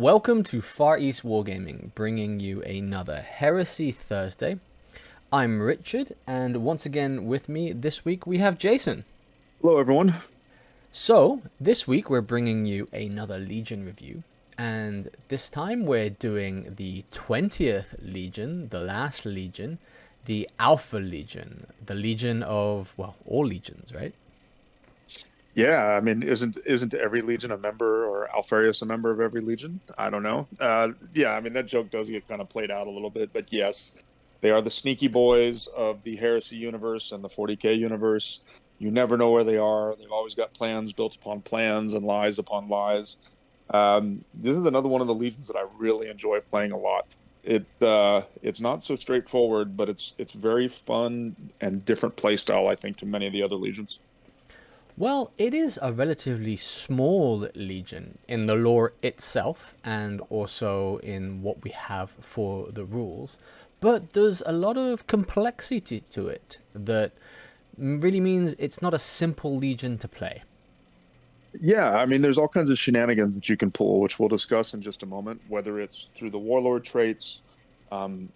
Welcome to Far East Wargaming, bringing you another Heresy Thursday. I'm Richard, and once again with me this week we have Jason. Hello, everyone. So, this week we're bringing you another Legion review, and this time we're doing the 20th Legion, the last Legion, the Alpha Legion, the Legion of, well, all Legions, right? Yeah, I mean, isn't every Legion a member or Alpharius a member of every Legion? I don't know. Yeah, I mean that joke does get kind of played out a little bit, but yes, they are the sneaky boys of the Heresy universe and the 40K universe. You never know where they are. They've always got plans built upon plans and lies upon lies. This is another one of the Legions that I really enjoy playing a lot. It's not so straightforward, but it's very fun and different play style, I think, to many of the other Legions. Well, it is a relatively small legion in the lore itself and also in what we have for the rules, but there's a lot of complexity to it that really means it's not a simple legion to play. Yeah, I mean, there's all kinds of shenanigans that you can pull, which we'll discuss in just a moment, whether it's through the warlord traits,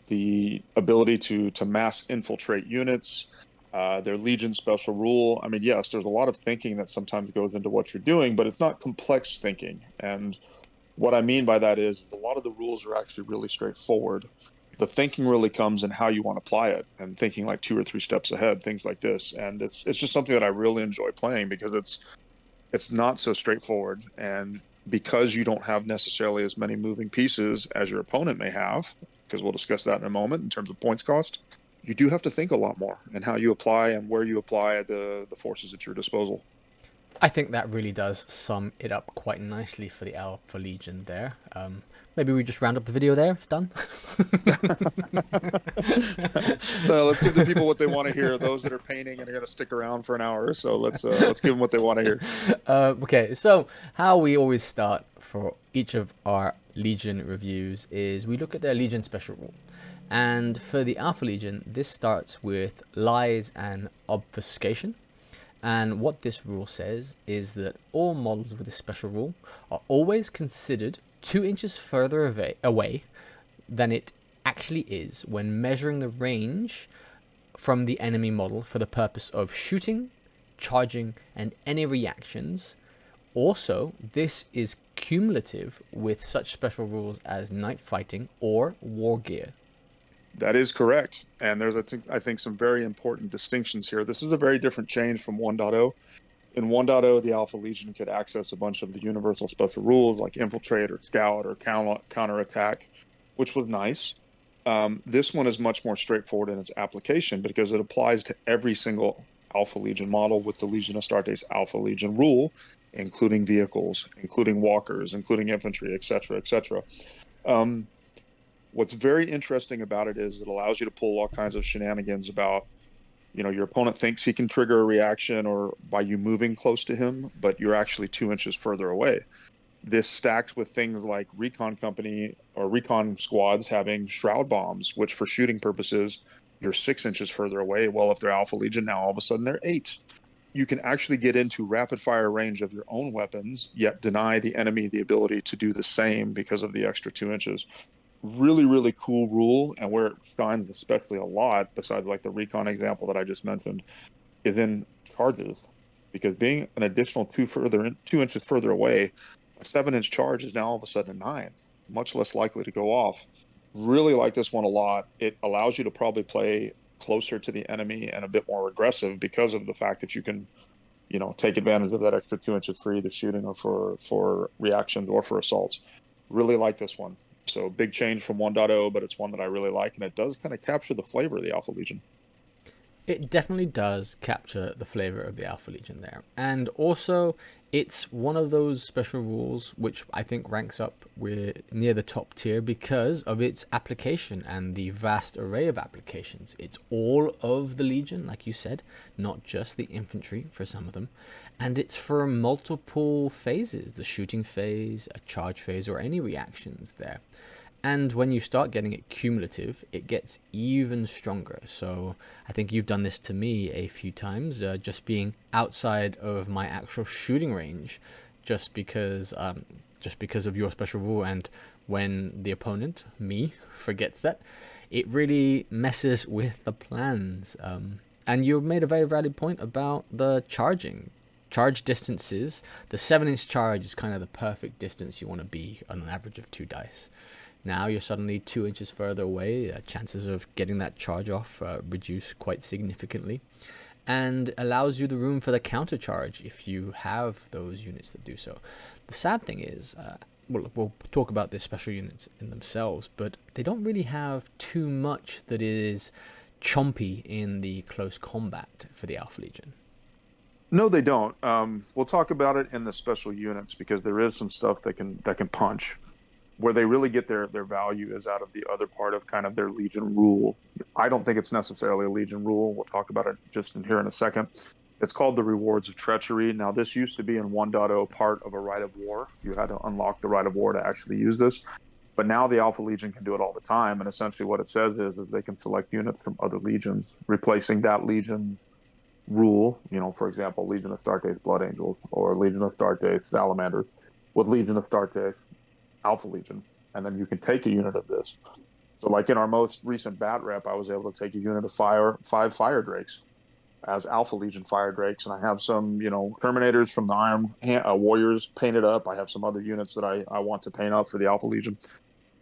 the ability to mass infiltrate units, their legion special rule. I mean, yes, there's a lot of thinking that sometimes goes into what you're doing, but it's not complex thinking. And what I mean by that is a lot of the rules are actually really straightforward. The thinking really comes in how you want to apply it and thinking like two or three steps ahead, things like this. And it's just something that I really enjoy playing because it's not so straightforward. And because you don't have necessarily as many moving pieces as your opponent may have, because we'll discuss that in a moment in terms of points cost, you do have to think a lot more and how you apply and where you apply the forces at your disposal. I think that really does sum it up quite nicely for the Alpha Legion there. Maybe we just round up the video there. It's done. Let's give the people what they want to hear. Those that are painting and are going to stick around for an hour, so let's give them what they want to hear. Okay, so how we always start for each of our Legion reviews is we look at their Legion special rule. And for the Alpha Legion, this starts with lies and obfuscation. And what this rule says is that all models with a special rule are always considered 2 inches further away than it actually is when measuring the range from the enemy model for the purpose of shooting, charging, and any reactions. Also, this is cumulative with such special rules as night fighting or war gear. That is correct. And there's, I think some very important distinctions here. This is a very different change from 1.0. In 1.0, the Alpha Legion could access a bunch of the universal special rules like infiltrate or scout or counterattack, which was nice. This one is much more straightforward in its application because it applies to every single Alpha Legion model with the Legion Astartes Alpha Legion rule, including vehicles, including walkers, including infantry, etc., etc. What's very interesting about it is it allows you to pull all kinds of shenanigans about, your opponent thinks he can trigger a reaction or by you moving close to him, but you're actually 2 inches further away. This stacks with things like recon company or recon squads having shroud bombs, which for shooting purposes, you're 6 inches further away. Well, if they're Alpha Legion, now all of a sudden they're 8. You can actually get into rapid fire range of your own weapons, yet deny the enemy the ability to do the same because of the extra 2 inches. Really, really cool rule, and where it shines especially a lot, besides like the recon example that I just mentioned, is in charges. Because being an additional 2 inches further away, a 7 inch charge is now all of a sudden a 9, much less likely to go off. Really like this one a lot. It allows you to probably play closer to the enemy and a bit more aggressive because of the fact that you can, take advantage of that extra 2 inches for either shooting or for reactions or for assaults. Really like this one. So big change from 1.0, but it's one that I really like, and it does kind of capture the flavor of the Alpha Legion. It definitely does capture the flavor of the Alpha Legion there. And also, it's one of those special rules which I think ranks up with near the top tier because of its application and the vast array of applications. It's all of the Legion, like you said, not just the infantry for some of them. And it's for multiple phases, the shooting phase, a charge phase, or any reactions there. And when you start getting it cumulative, it gets even stronger. So I think you've done this to me a few times, just being outside of my actual shooting range, just because just because of your special rule. And when the opponent, me, forgets that, it really messes with the plans. And you made a very valid point about the charge distances. The 7-inch charge is kind of the perfect distance you want to be on an average of 2 dice. Now you're suddenly 2 inches further away. Chances of getting that charge off reduce quite significantly, and allows you the room for the counter charge if you have those units that do so. The sad thing is, we'll talk about the special units in themselves, but they don't really have too much that is chompy in the close combat for the Alpha Legion. No, they don't. We'll talk about it in the special units because there is some stuff that can punch. Where they really get their value is out of the other part of kind of their Legion rule. I don't think it's necessarily a Legion rule. We'll talk about it just in here in a second. It's called the Rewards of Treachery. Now, this used to be in 1.0 part of a Rite of War. You had to unlock the Rite of War to actually use this. But now the Alpha Legion can do it all the time. And essentially what it says is they can select units from other legions, replacing that legion rule. You know, for example, Legion of Astartes Blood Angels or Legion of Astartes Salamanders with Legion of Astartes Alpha Legion, and then you can take a unit of this. So like in our most recent bat rep, I was able to take a unit of 5 Fire Drakes as Alpha Legion Fire Drakes, and I have some, Terminators from the Iron Warriors painted up. I have some other units that I want to paint up for the Alpha Legion.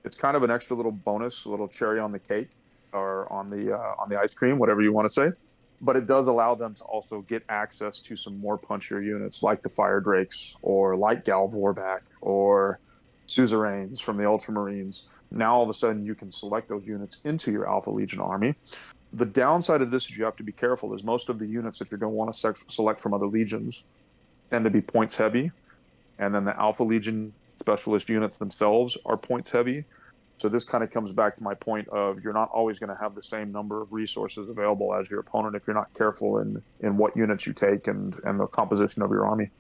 It's kind of an extra little bonus, a little cherry on the cake, or on the ice cream, whatever you want to say. But it does allow them to also get access to some more punchier units like the Fire Drakes, or like Gal Vorback, or suzerains from the Ultramarines. Now all of a sudden you can select those units into your Alpha Legion army. The downside of this is you have to be careful, is most of the units that you're going to want to select from other legions tend to be points heavy, and then the Alpha Legion specialist units themselves are points heavy. So this kind of comes back to my point of you're not always going to have the same number of resources available as your opponent if you're not careful in what units you take and the composition of your army.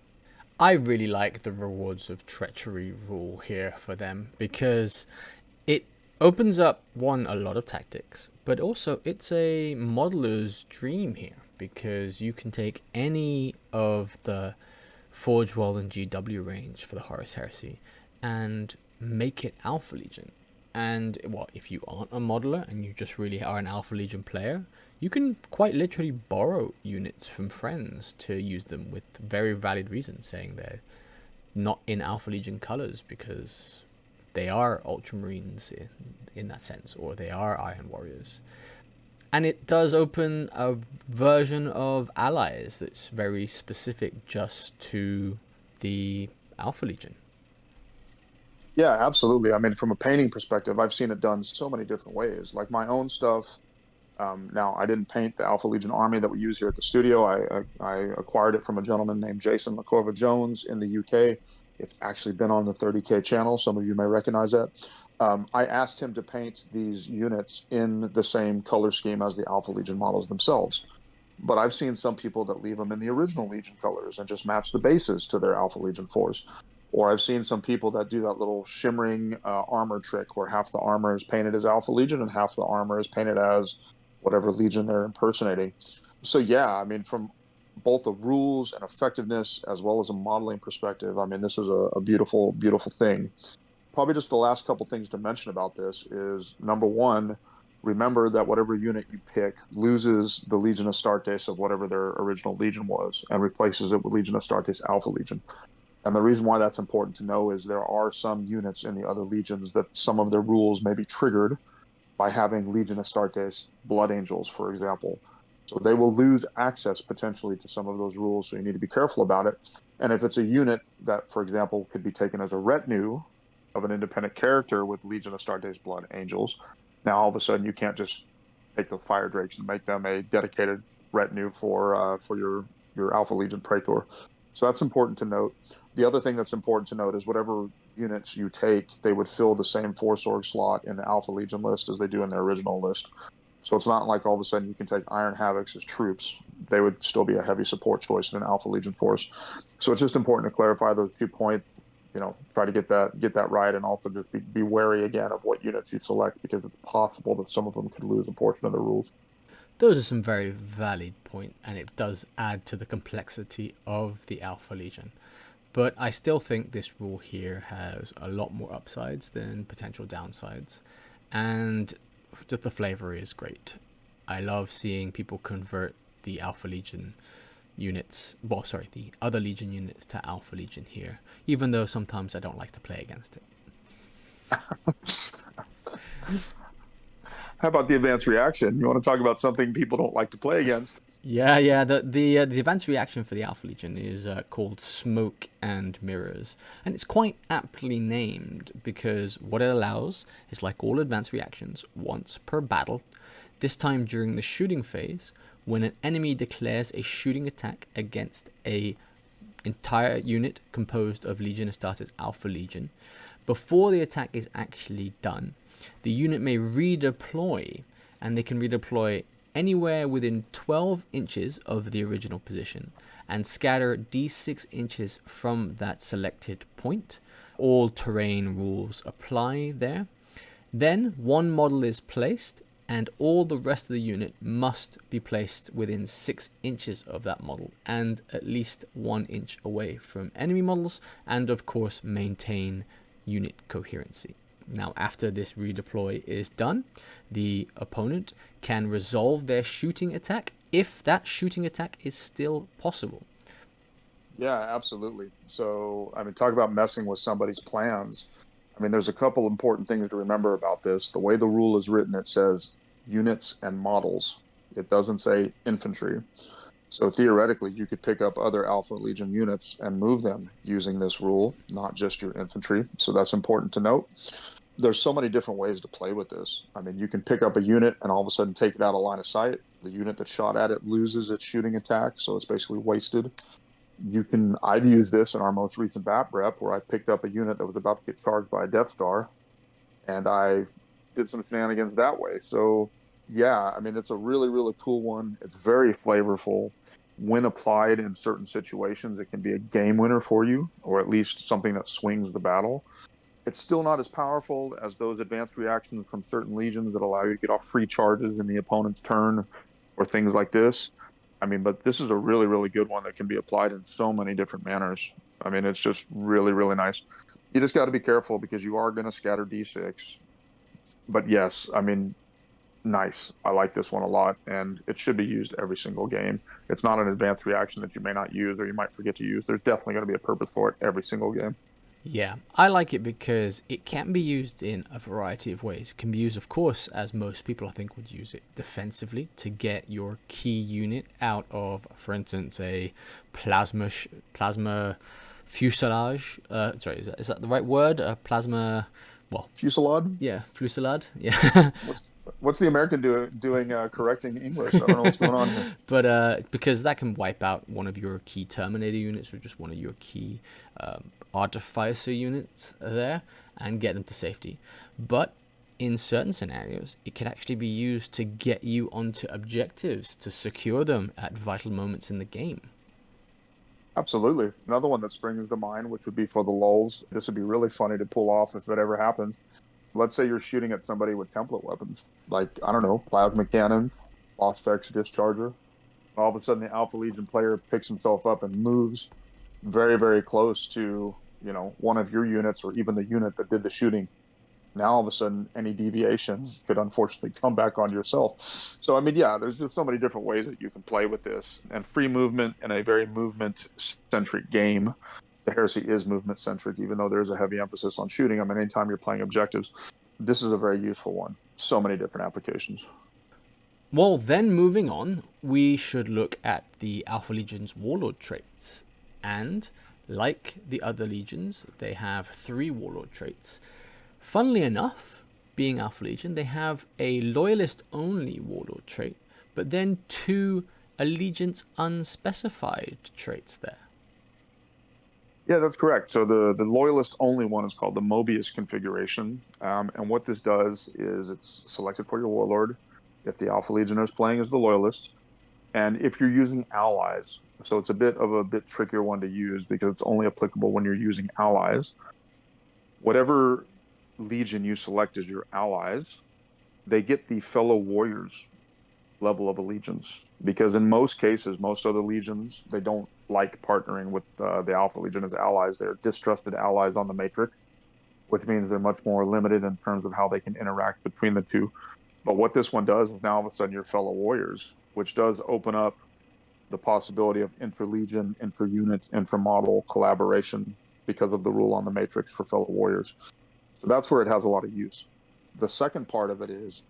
I really like the Rewards of Treachery rule here for them because it opens up, one, a lot of tactics, but also it's a modeler's dream here because you can take any of the Forgeworld and GW range for the Horus Heresy and make it Alpha Legion. And if you aren't a modeler and you just really are an Alpha Legion player, you can quite literally borrow units from friends to use them with very valid reasons, saying they're not in Alpha Legion colors because they are Ultramarines in that sense, or they are Iron Warriors. And it does open a version of allies that's very specific just to the Alpha Legion. Yeah, absolutely. I mean, from a painting perspective, I've seen it done so many different ways. Like my own stuff. Now, I didn't paint the Alpha Legion army that we use here at the studio. I acquired it from a gentleman named Jason LaCorva Jones in the UK. It's actually been on the 30K channel. Some of you may recognize that. I asked him to paint these units in the same color scheme as the Alpha Legion models themselves. But I've seen some people that leave them in the original Legion colors and just match the bases to their Alpha Legion force. Or I've seen some people that do that little shimmering armor trick where half the armor is painted as Alpha Legion and half the armor is painted as whatever legion they're impersonating. So yeah, I mean, from both the rules and effectiveness as well as a modeling perspective, I mean, this is a beautiful, beautiful thing. Probably just the last couple things to mention about this is, number one, remember that whatever unit you pick loses the Legion Astartes of whatever their original legion was and replaces it with Legion Astartes Alpha Legion. And the reason why that's important to know is there are some units in the other legions that some of their rules may be triggered by having Legion Astartes Blood Angels, for example. So they will lose access potentially to some of those rules, so you need to be careful about it. And if it's a unit that, for example, could be taken as a retinue of an independent character with Legion Astartes Blood Angels, now all of a sudden you can't just take the Fire Drakes and make them a dedicated retinue for your Alpha Legion Praetor. So that's important to note. The other thing that's important to note is whatever units you take, they would fill the same Force Org slot in the Alpha Legion list as they do in their original list. So it's not like all of a sudden you can take Iron Havocs as troops. They would still be a heavy support choice in an Alpha Legion force. So it's just important to clarify those 2 points. Try to get that right, and also just be wary again of what units you select because it's possible that some of them could lose a portion of the rules. Those are some very valid points, and it does add to the complexity of the Alpha Legion. But I still think this rule here has a lot more upsides than potential downsides. And just the flavor is great. I love seeing people convert the Alpha Legion units, the other Legion units to Alpha Legion here, even though sometimes I don't like to play against it. How about the advanced reaction? You want to talk about something people don't like to play against? Yeah. The advanced reaction for the Alpha Legion is called Smoke and Mirrors, and it's quite aptly named because what it allows is, like all advanced reactions, once per battle, this time during the shooting phase, when an enemy declares a shooting attack against a entire unit composed of Legion Astartes Alpha Legion, before the attack is actually done, the unit may redeploy, and they can redeploy anywhere within 12 inches of the original position and scatter d6 inches from that selected point. All terrain rules apply there. Then one model is placed, and all the rest of the unit must be placed within 6 inches of that model and at least 1 inch away from enemy models, and of course maintain unit coherency. Now, after this redeploy is done, the opponent can resolve their shooting attack if that shooting attack is still possible. Yeah, absolutely. So, I mean, talk about messing with somebody's plans. I mean, there's a couple important things to remember about this. The way the rule is written, it says units and models. It doesn't say infantry. So theoretically, you could pick up other Alpha Legion units and move them using this rule, not just your infantry. So that's important to note. There's so many different ways to play with this. I mean, you can pick up a unit and all of a sudden take it out of line of sight. The unit that shot at it loses its shooting attack, so it's basically wasted. I've used this in our most recent BAP rep where I picked up a unit that was about to get charged by a Death Star, and I did some shenanigans that way. So yeah, I mean, it's a really, really cool one. It's very flavorful. When applied in certain situations, it can be a game winner for you, or at least something that swings the battle. It's still not as powerful as those advanced reactions from certain legions that allow you to get off free charges in the opponent's turn or things like this. I mean, but this is a really, really good one that can be applied in so many different manners. I mean, it's just really, really nice. You just got to be careful because you are going to scatter D6. But yes, I mean, nice. I like this one a lot, and it should be used every single game. It's not an advanced reaction that you may not use or you might forget to use. There's definitely going to be a purpose for it every single game. Yeah, I like it because it can be used in a variety of ways. It can be used, of course, as most people I think would use it, defensively to get your key unit out of, for instance, a plasma fuselage. Sorry, is that the right word? A plasma. Well, Fusillade? Yeah, fusillade. Yeah. What's the American doing correcting English? I don't know what's going on here. But because that can wipe out one of your key Terminator units or just one of your key Artificer units there and get them to safety. But in certain scenarios, it could actually be used to get you onto objectives, to secure them at vital moments in the game. Absolutely. Another one that springs to mind, which would be for the lulz. This would be really funny to pull off if it ever happens. Let's say you're shooting at somebody with template weapons, like, I don't know, plasma cannon, Phosphex discharger. All of a sudden, the Alpha Legion player picks himself up and moves very, very close to, one of your units or even the unit that did the shooting. Now, all of a sudden, any deviations could unfortunately come back on yourself. So, I mean, yeah, there's just so many different ways that you can play with this. And free movement in a very movement-centric game. The Heresy is movement-centric, even though there's a heavy emphasis on shooting. I mean, anytime you're playing objectives, this is a very useful one. So many different applications. Well, then moving on, we should look at the Alpha Legion's Warlord traits. And, like the other Legions, they have 3 Warlord traits. Funnily enough, being Alpha Legion, they have a Loyalist-only Warlord trait, but then 2 Allegiance unspecified traits there. Yeah, that's correct. So the Loyalist-only one is called the Mobius configuration. And what this does is it's selected for your Warlord if the Alpha Legioner is playing as the Loyalist. And if you're using allies, so it's a bit trickier one to use because it's only applicable when you're using allies. Whatever Legion you select as your allies, they get the fellow warriors level of allegiance, because in most cases, most other legions, they don't like partnering with the Alpha Legion as allies. They're distrusted allies on the Matrix, which means they're much more limited in terms of how they can interact between the two. But what this one does is now all of a sudden you're fellow warriors, which does open up the possibility of inter-legion, inter-unit, inter-model collaboration because of the rule on the Matrix for fellow warriors. So that's where it has a lot of use. The second part of it is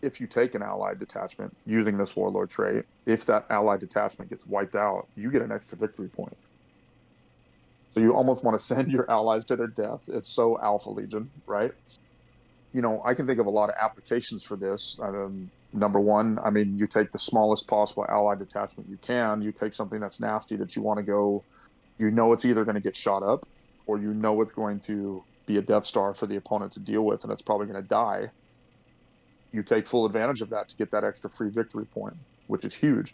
if you take an allied detachment using this warlord trait, if that allied detachment gets wiped out, you get an extra victory point. So you almost want to send your allies to their death. It's so Alpha Legion, right? I can think of a lot of applications for this. Number one, I mean, you take the smallest possible allied detachment you can. You take something that's nasty that you want to go, it's either going to get shot up or it's going to be a Death Star for the opponent to deal with, and it's probably going to die. You take full advantage of that to get that extra free victory point, which is huge.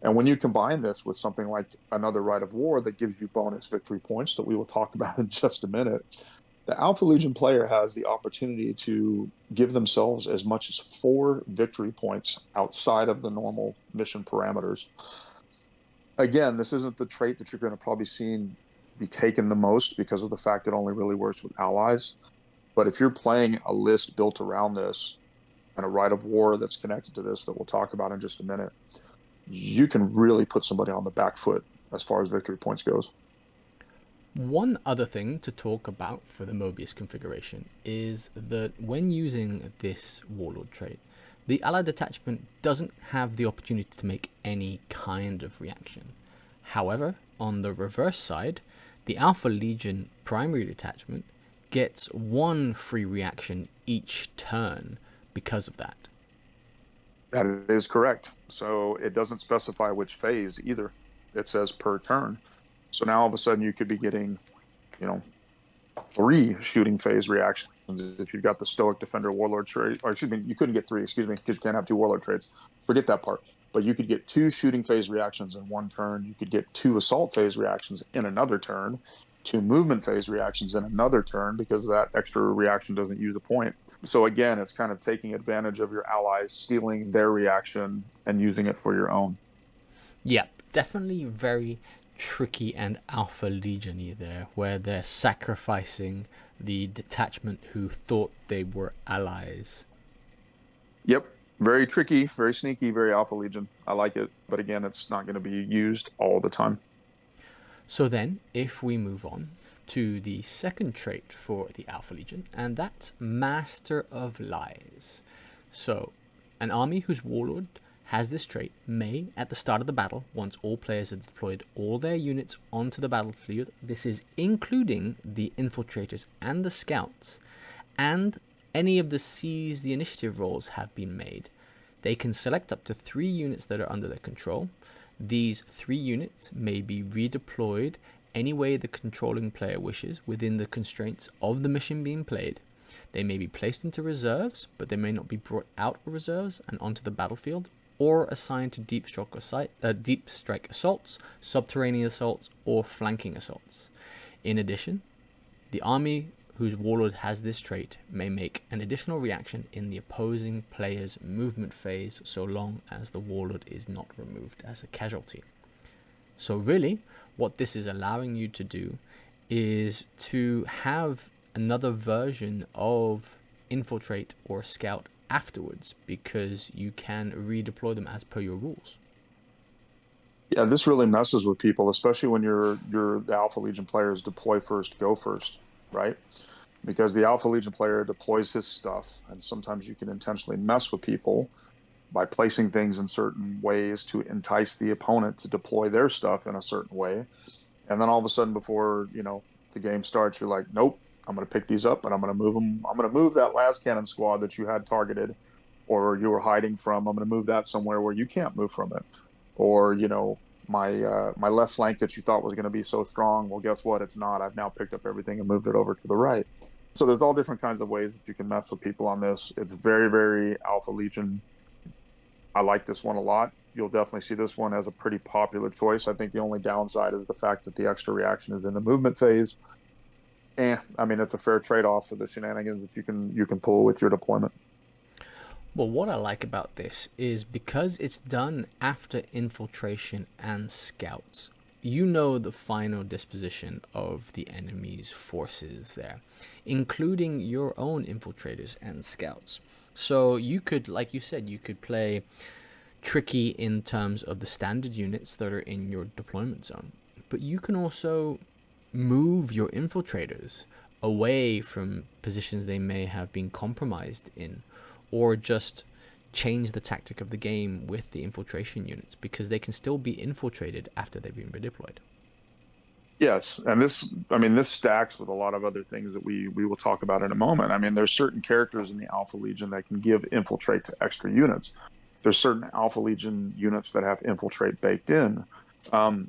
And when you combine this with something like another Rite of War that gives you bonus victory points that we will talk about in just a minute, the Alpha Legion player has the opportunity to give themselves as much as 4 victory points outside of the normal mission parameters. Again, this isn't the trait that you're going to probably see be taken the most because of the fact it only really works with allies. But if you're playing a list built around this and a Rite of War that's connected to this that we'll talk about in just a minute, you can really put somebody on the back foot as far as victory points goes. One other thing to talk about for the Mobius configuration is that when using this Warlord trait, the allied detachment doesn't have the opportunity to make any kind of reaction. However, on the reverse side, the Alpha Legion primary detachment gets 1 free reaction each turn because of that. That is correct. So it doesn't specify which phase either. It says per turn. So now all of a sudden you could be getting, 3 shooting phase reactions if you've got the Stoic Defender Warlord trait. Or excuse me, you couldn't get 3, because you can't have 2 Warlord traits. Forget that part. But you could get 2 shooting phase reactions in 1 turn. You could get 2 assault phase reactions in another turn, 2 movement phase reactions in another turn, because that extra reaction doesn't use a point. So again, it's kind of taking advantage of your allies, stealing their reaction and using it for your own. Yeah, definitely very tricky and Alpha Legion-y there, where they're sacrificing the detachment who thought they were allies. Yep. Very tricky, very sneaky, very Alpha Legion. I like it. But again, it's not going to be used all the time. So then, if we move on to the second trait for the Alpha Legion, and that's Master of Lies. So, an army whose warlord has this trait may, at the start of the battle, once all players have deployed all their units onto the battlefield, this is including the infiltrators and the scouts, and any of the seize the initiative rolls have been made. They can select up to 3 units that are under their control. These 3 units may be redeployed any way the controlling player wishes within the constraints of the mission being played. They may be placed into reserves, but they may not be brought out of reserves and onto the battlefield, or assigned to deep strike assaults, subterranean assaults, or flanking assaults. In addition, the army whose warlord has this trait may make an additional reaction in the opposing player's movement phase so long as the warlord is not removed as a casualty. So really, what this is allowing you to do is to have another version of infiltrate or scout afterwards, because you can redeploy them as per your rules. Yeah, this really messes with people, especially when you're the Alpha Legion players deploy first, go first, right? Because the Alpha Legion player deploys his stuff, and sometimes you can intentionally mess with people by placing things in certain ways to entice the opponent to deploy their stuff in a certain way. And then all of a sudden, before the game starts, you're like, nope, I'm going to pick these up and I'm going to move them. I'm going to move that last cannon squad that you had targeted or you were hiding from. I'm going to move that somewhere where you can't move from it. Or my left flank that you thought was going to be so strong, well, guess what? It's not. I've now picked up everything and moved it over to the right. So there's all different kinds of ways that you can mess with people on this. It's very, very Alpha Legion. I like this one a lot. You'll definitely see this one as a pretty popular choice. I think the only downside is the fact that the extra reaction is in the movement phase. I mean, it's a fair trade-off for the shenanigans that you can pull with your deployment. Well, what I like about this is because it's done after infiltration and scouts, you know the final disposition of the enemy's forces there, including your own infiltrators and scouts. So you could, like you said, you could play tricky in terms of the standard units that are in your deployment zone, but you can also move your infiltrators away from positions they may have been compromised in, or just change the tactic of the game with the infiltration units because they can still be infiltrated after they've been redeployed. Yes, and this stacks with a lot of other things that we will talk about in a moment. I mean, there's certain characters in the Alpha Legion that can give infiltrate to extra units. There's certain Alpha Legion units that have infiltrate baked in.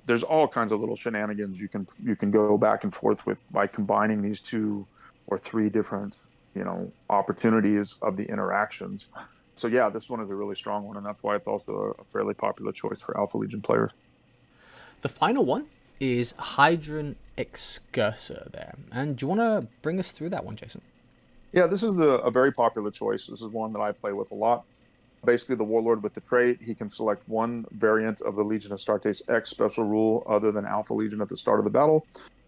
There's all kinds of little shenanigans you can go back and forth with by combining these two or three different opportunities of the interactions. So yeah, this one is a really strong one, and that's why it's also a fairly popular choice for Alpha Legion players. The final one is Hydron Excursor there. And do you want to bring us through that one, Jason? Yeah, this is a very popular choice. This is one that I play with a lot. Basically, the Warlord with the trait, he can select one variant of the Legion Astartes X special rule other than Alpha Legion at the start of the battle.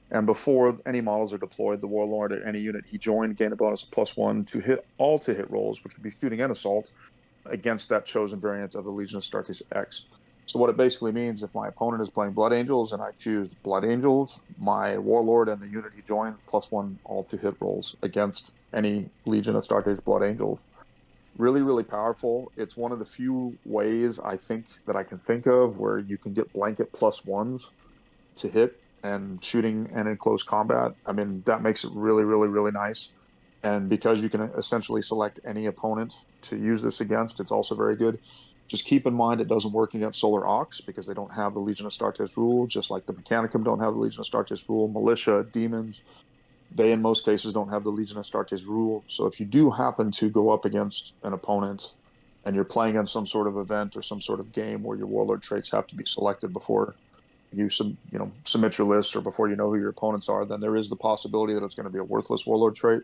And before any models are deployed, the Warlord at any unit he joined gain a bonus of +1 to hit all to hit rolls, which would be shooting and assault, against that chosen variant of the Legion Astartes X. So what it basically means, if my opponent is playing Blood Angels and I choose Blood Angels, my Warlord and the unit he joins +1 all to hit rolls against any Legion Astartes Blood Angels. Really, really powerful. It's one of the few ways I think that I can think of where you can get blanket +1s to hit and shooting and in close combat. I mean, that makes it really, really, really nice. And because you can essentially select any opponent to use this against, it's also very good. Just keep in mind it doesn't work against Solar Aux because they don't have the Legion Astartes rule, just like the Mechanicum don't have the Legion Astartes rule. Militia, Demons, they in most cases don't have the Legion Astartes rule. So if you do happen to go up against an opponent and you're playing on some sort of event or some sort of game where your Warlord traits have to be selected before you submit your list or before you know who your opponents are, then there is the possibility that it's going to be a worthless Warlord trait.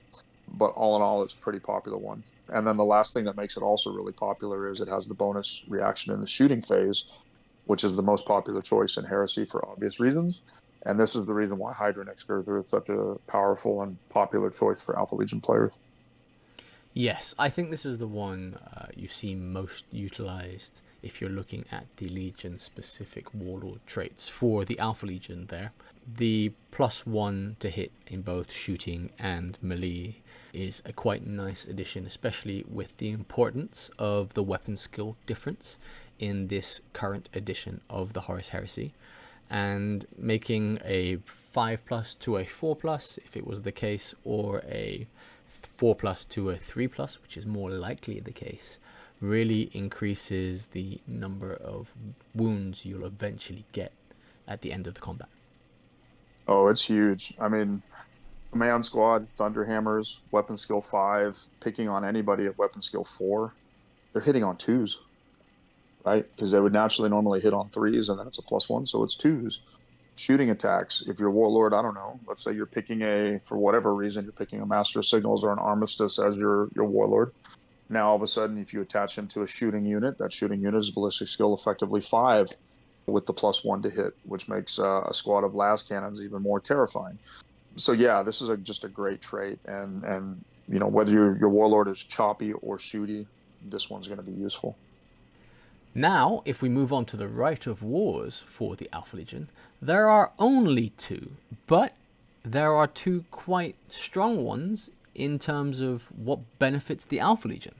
But all in all, it's a pretty popular one. And then the last thing that makes it also really popular is it has the bonus reaction in the shooting phase, which is the most popular choice in Heresy for obvious reasons. And this is the reason why Hydron Excurser is such a powerful and popular choice for Alpha Legion players. Yes, I think this is the one you see most utilized if you're looking at the Legion specific Warlord traits for the Alpha Legion there. The +1 to hit in both shooting and melee is a quite nice addition, especially with the importance of the weapon skill difference in this current edition of the Horus Heresy, and making a 5+ to a 4+, if it was the case, or a 4+ to a 3+, which is more likely the case, really increases the number of wounds you'll eventually get at the end of the combat. Oh, it's huge. I mean, Command Squad, Thunderhammers, Weapon Skill 5, picking on anybody at Weapon Skill 4, they're hitting on 2s, right? Because they would naturally normally hit on 3s, and then it's a +1, so it's 2s. Shooting attacks, if you're Warlord, I don't know, let's say you're picking for whatever reason, you're picking a Master of Signals or an Armistice as your Warlord. Now, all of a sudden, if you attach him to a shooting unit, that shooting unit is ballistic skill effectively 5 with the +1 to hit, which makes a squad of las cannons even more terrifying. So yeah, this is just a great trait, and whether your Warlord is choppy or shooty, this one's going to be useful. Now, if we move on to the Rite of Wars for the Alpha Legion, there are only two, but there are two quite strong ones in terms of what benefits the Alpha Legion.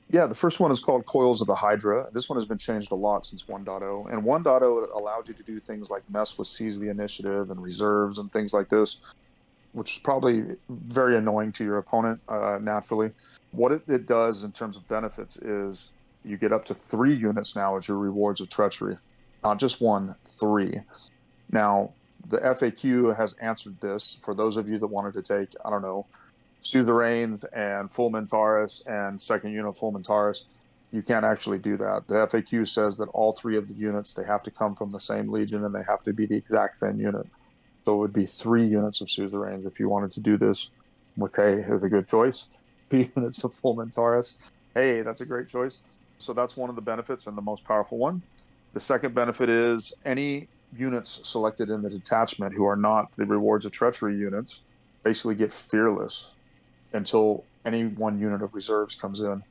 Yeah, the first one is called Coils of the Hydra. This one has been changed a lot since 1.0. And 1.0 allowed you to do things like mess with Seize the Initiative and reserves and things like this, which is probably very annoying to your opponent, naturally. What it does in terms of benefits is you get up to 3 units now as your rewards of treachery. Not just 1, 3. Now, the FAQ has answered this for those of you that wanted to take, I don't know, Suzerains and Full Mentaris and second unit Full Mentaris. You can't actually do that. The FAQ says that all 3 of the units, they have to come from the same legion and they have to be the exact same unit. So it would be 3 units of Suzerains if you wanted to do this, which is a good choice. 3 units of full Mentaurus. Hey, that's a great choice. So that's one of the benefits and the most powerful one. The second benefit is any units selected in the detachment who are not the Rewards of Treachery units basically get fearless until any one unit of reserves comes in.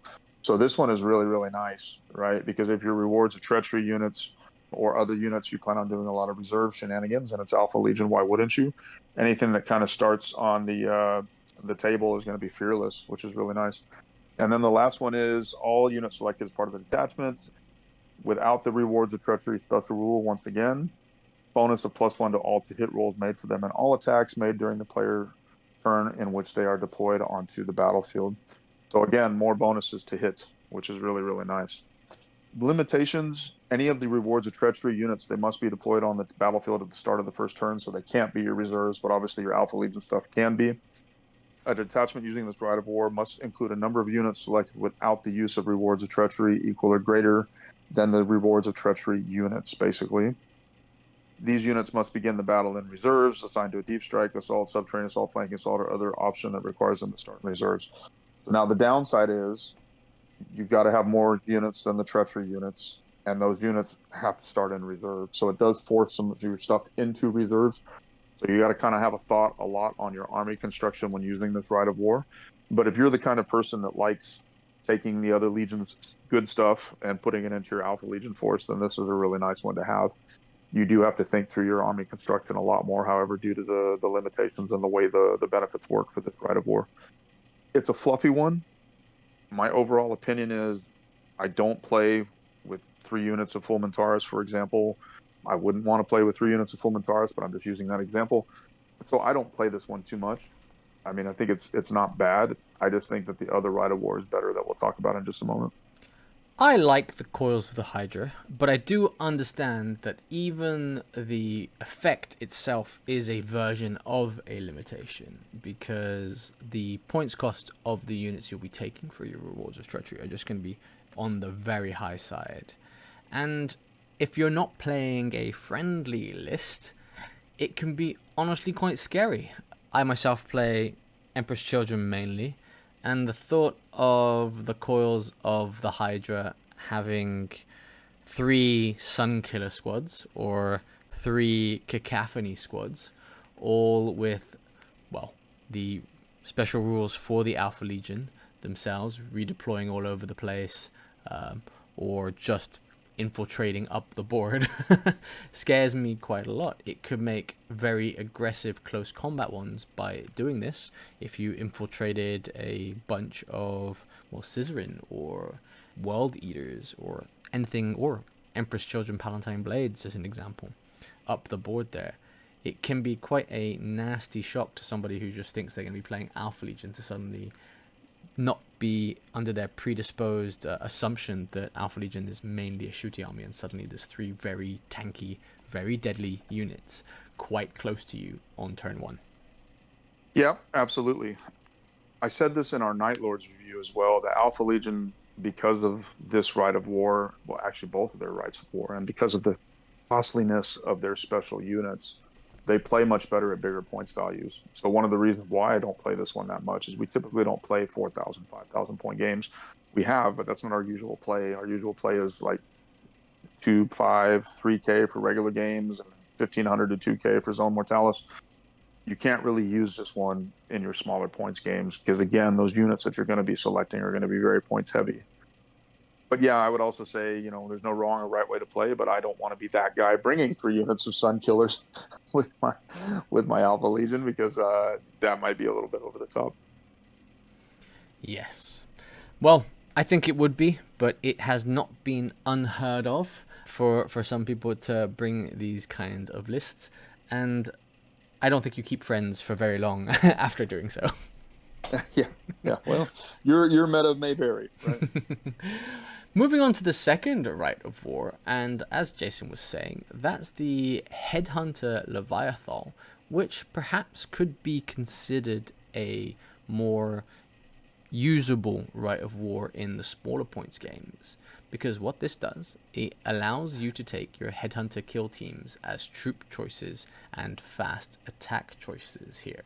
So this one is really, really nice, right? Because if your Rewards of Treachery units or other units, you plan on doing a lot of reserve shenanigans, and it's Alpha Legion, why wouldn't you? Anything that kind of starts on the table is going to be fearless, which is really nice. And then the last one is all units selected as part of the detachment without the Rewards of Treachery special rule. Once again, bonus of +1 to all to hit rolls made for them and all attacks made during the player turn in which they are deployed onto the battlefield. So again, more bonuses to hit, which is really, really nice. Limitations, any of the Rewards of Treachery units, they must be deployed on the battlefield at the start of the first turn, so they can't be your reserves, but obviously your Alpha Legion stuff can be. A detachment using this Rite of War must include a number of units selected without the use of Rewards of Treachery equal or greater than the Rewards of Treachery units, basically. These units must begin the battle in reserves, assigned to a deep strike, assault, subterranean assault, flanking assault, or other option that requires them to start in reserves. So now the downside is you've got to have more units than the treachery units, and those units have to start in reserve. So it does force some of your stuff into reserves. So you got to kind of have a lot on your army construction when using this Rite of War. But if you're the kind of person that likes taking the other legions' good stuff and putting it into your Alpha Legion force, then this is a really nice one to have. You do have to think through your army construction a lot more, however, due to the limitations and the way the benefits work for this Rite of War. It's a fluffy one. My overall opinion is I don't play with 3 units of full Mentaurus, for example. I wouldn't want to play with 3 units of full Mentaurus, but I'm just using that example. So I don't play this one too much. I mean, I think it's not bad. I just think that the other Rite of War is better that we'll talk about in just a moment. I like the coils of the Hydra, but I do understand that even the effect itself is a version of a limitation, because the points cost of the units you'll be taking for your Rewards of Treachery are just going to be on the very high side. And if you're not playing a friendly list, it can be honestly quite scary. I myself play Emperor's Children mainly, and the thought of the coils of the Hydra having 3 Sunkiller squads or 3 Cacophony squads, all with, well, the special rules for the Alpha Legion themselves, redeploying all over the place, or just infiltrating up the board, scares me quite a lot. It could make very aggressive close combat ones by doing this. If you infiltrated a bunch of, well, Scissorin or World Eaters or anything, or Emperor's Children Palatine Blades as an example, up the board there, it can be quite a nasty shock to somebody who just thinks they're going to be playing Alpha Legion to suddenly not be under their predisposed assumption that Alpha Legion is mainly a shooting army, and suddenly there's 3 very tanky, very deadly units quite close to you on turn 1. Yeah, absolutely. I said this in our Night Lords review as well. The Alpha Legion, because of this Rite of War, well, actually both of their Rites of War, and because of the costliness of their special units, they play much better at bigger points values. So one of the reasons why I don't play this one that much is we typically don't play 4,000, 5,000 point games. We have, but that's not our usual play. Our usual play is like 2, 5, 3K for regular games and 1,500 to 2K for Zone Mortalis. You can't really use this one in your smaller points games because, again, those units that you're going to be selecting are going to be very points heavy. But yeah, I would also say, there's no wrong or right way to play, but I don't want to be that guy bringing 3 units of Sun Killers with my Alpha Legion, because that might be a little bit over the top. Yes. Well, I think it would be, but it has not been unheard of for some people to bring these kind of lists, and I don't think you keep friends for very long after doing so. Yeah. Well, your meta may vary, right? Moving on to the second Rite of War, and as Jason was saying, that's the Headhunter Leviathan, which perhaps could be considered a more usable Rite of War in the smaller points games, because what this does, it allows you to take your Headhunter kill teams as troop choices and fast attack choices here.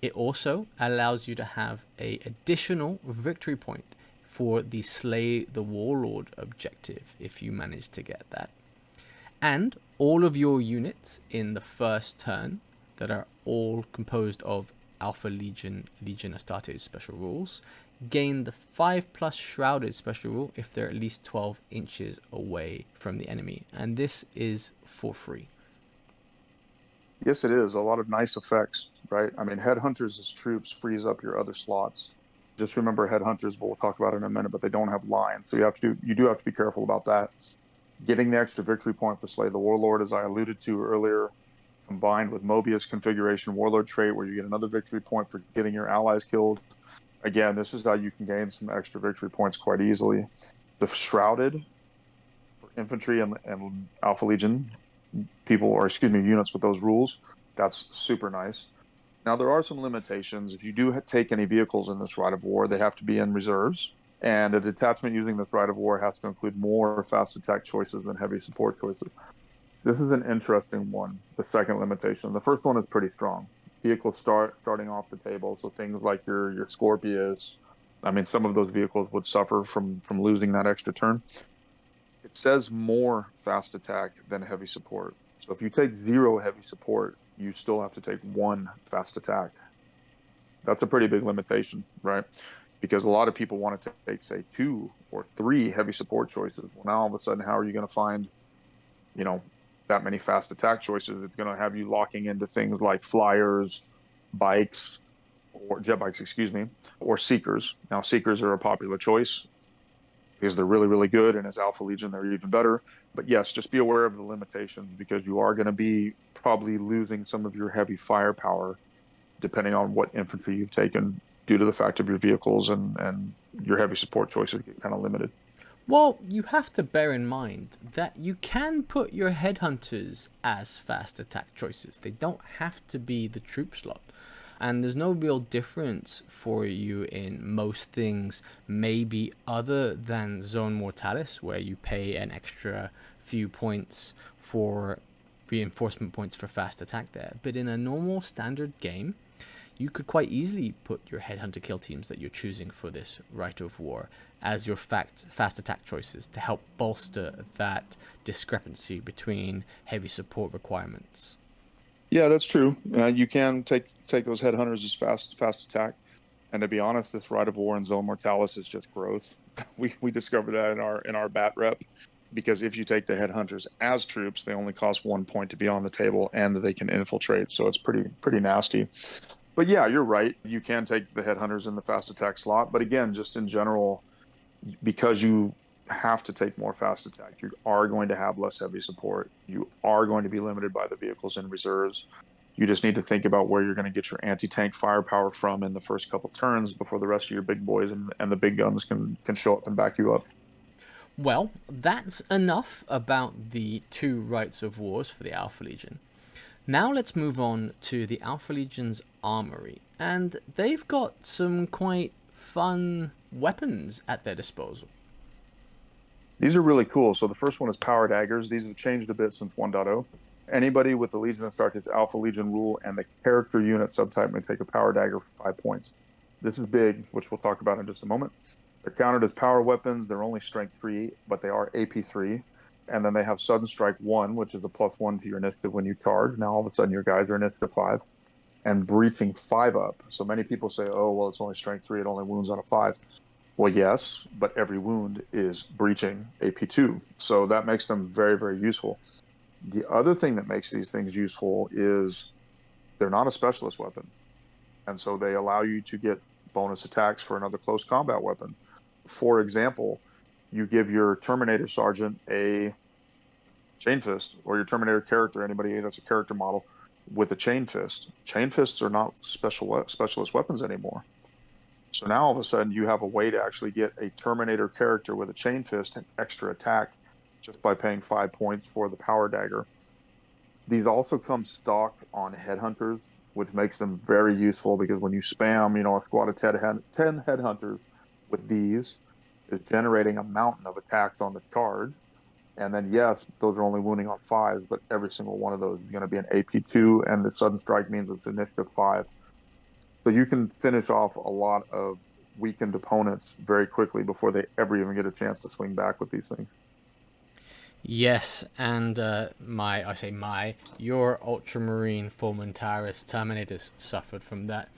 It also allows you to have a additional victory point for the Slay the Warlord objective if you manage to get that. And all of your units in the first turn that are all composed of Alpha Legion, Legion Astartes special rules gain the 5+ Shrouded special rule if they're at least 12 inches away from the enemy. And this is for free. Yes, it is. A lot of nice effects, right? I mean, Headhunters as troops frees up your other slots. Just remember Headhunters, we'll talk about it in a minute, but they don't have lines. So you do have to be careful about that. Getting the extra victory point for Slay the Warlord, as I alluded to earlier, combined with Mobius configuration Warlord trait, where you get another victory point for getting your allies killed. Again, this is how you can gain some extra victory points quite easily. The Shrouded for infantry and Alpha Legion people, or excuse me, units with those rules, that's super nice. Now, there are some limitations. If you do take any vehicles in this Rite of War, they have to be in reserves. And a detachment using this Rite of War has to include more fast attack choices than heavy support choices. This is an interesting one, the second limitation. The first one is pretty strong. Vehicles starting off the table, so things like your Scorpius. I mean, some of those vehicles would suffer from losing that extra turn. It says more fast attack than heavy support. So if you take 0 heavy support, you still have to take 1 fast attack. That's a pretty big limitation, right? Because a lot of people want to take, say, 2 or 3 heavy support choices. Well, now all of a sudden, how are you going to find, that many fast attack choices? It's going to have you locking into things like flyers, bikes, or jet bikes, excuse me, or seekers. Now, seekers are a popular choice because they're really, really good, and as Alpha Legion, they're even better. But yes, just be aware of the limitations, because you are going to be probably losing some of your heavy firepower depending on what infantry you've taken, due to the fact of your vehicles and your heavy support choices get kind of limited. Well, you have to bear in mind that you can put your headhunters as fast attack choices. They don't have to be the troop slot. And there's no real difference for you in most things, maybe other than Zone Mortalis, where you pay an extra few points for reinforcement points for fast attack there. But in a normal standard game, you could quite easily put your headhunter kill teams that you're choosing for this Rite of War as your fast attack choices to help bolster that discrepancy between heavy support requirements. Yeah, that's true. You can take those headhunters as fast attack. And to be honest, this Rite of War and Zone Mortalis is just growth. We discovered that in our bat rep, because if you take the headhunters as troops, they only cost 1 point to be on the table, and they can infiltrate. So it's pretty nasty. But yeah, you're right. You can take the headhunters in the fast attack slot. But again, just in general, because you have to take more fast attack, you are going to have less heavy support. You are going to be limited by the vehicles in reserves. You just need to think about where you're going to get your anti-tank firepower from in the first couple turns before the rest of your big boys and the big guns can show up and back you up. Well, that's enough about the 2 Rites of Wars for the Alpha Legion. Now let's move on to the Alpha Legion's armory, and they've got some quite fun weapons at their disposal. These are really cool. So the first one is power daggers. These have changed a bit since 1.0. Anybody with the Legion of Astartes Alpha Legion rule and the character unit subtype may take a power dagger for 5 points. This is big, which we'll talk about in just a moment. They're counted as power weapons. They're only strength 3, but they are AP 3. And then they have sudden strike 1, which is a +1 to your initiative when you charge. Now all of a sudden your guys are initiative 5. And breaching 5 up. So many people say, oh, well, it's only strength 3. It only wounds on a 5. Well, yes, but every wound is breaching AP2. So that makes them very, very useful. The other thing that makes these things useful is they're not a specialist weapon. And so they allow you to get bonus attacks for another close combat weapon. For example, you give your Terminator Sergeant a chain fist, or your Terminator character, anybody that's a character model, with a chain fist. Chain fists are not specialist weapons anymore. So now all of a sudden you have a way to actually get a Terminator character with a chain fist and extra attack just by paying 5 points for the power dagger. These also come stock on headhunters, which makes them very useful, because when you spam, a squad of 10 headhunters with these is generating a mountain of attacks on the charge. And then, yes, those are only wounding on 5s, but every single one of those is going to be an AP2, and the sudden strike means it's initiative 5. So you can finish off a lot of weakened opponents very quickly before they ever even get a chance to swing back with these things. Yes, and your Ultramarine Fulmentaris Terminators suffered from that.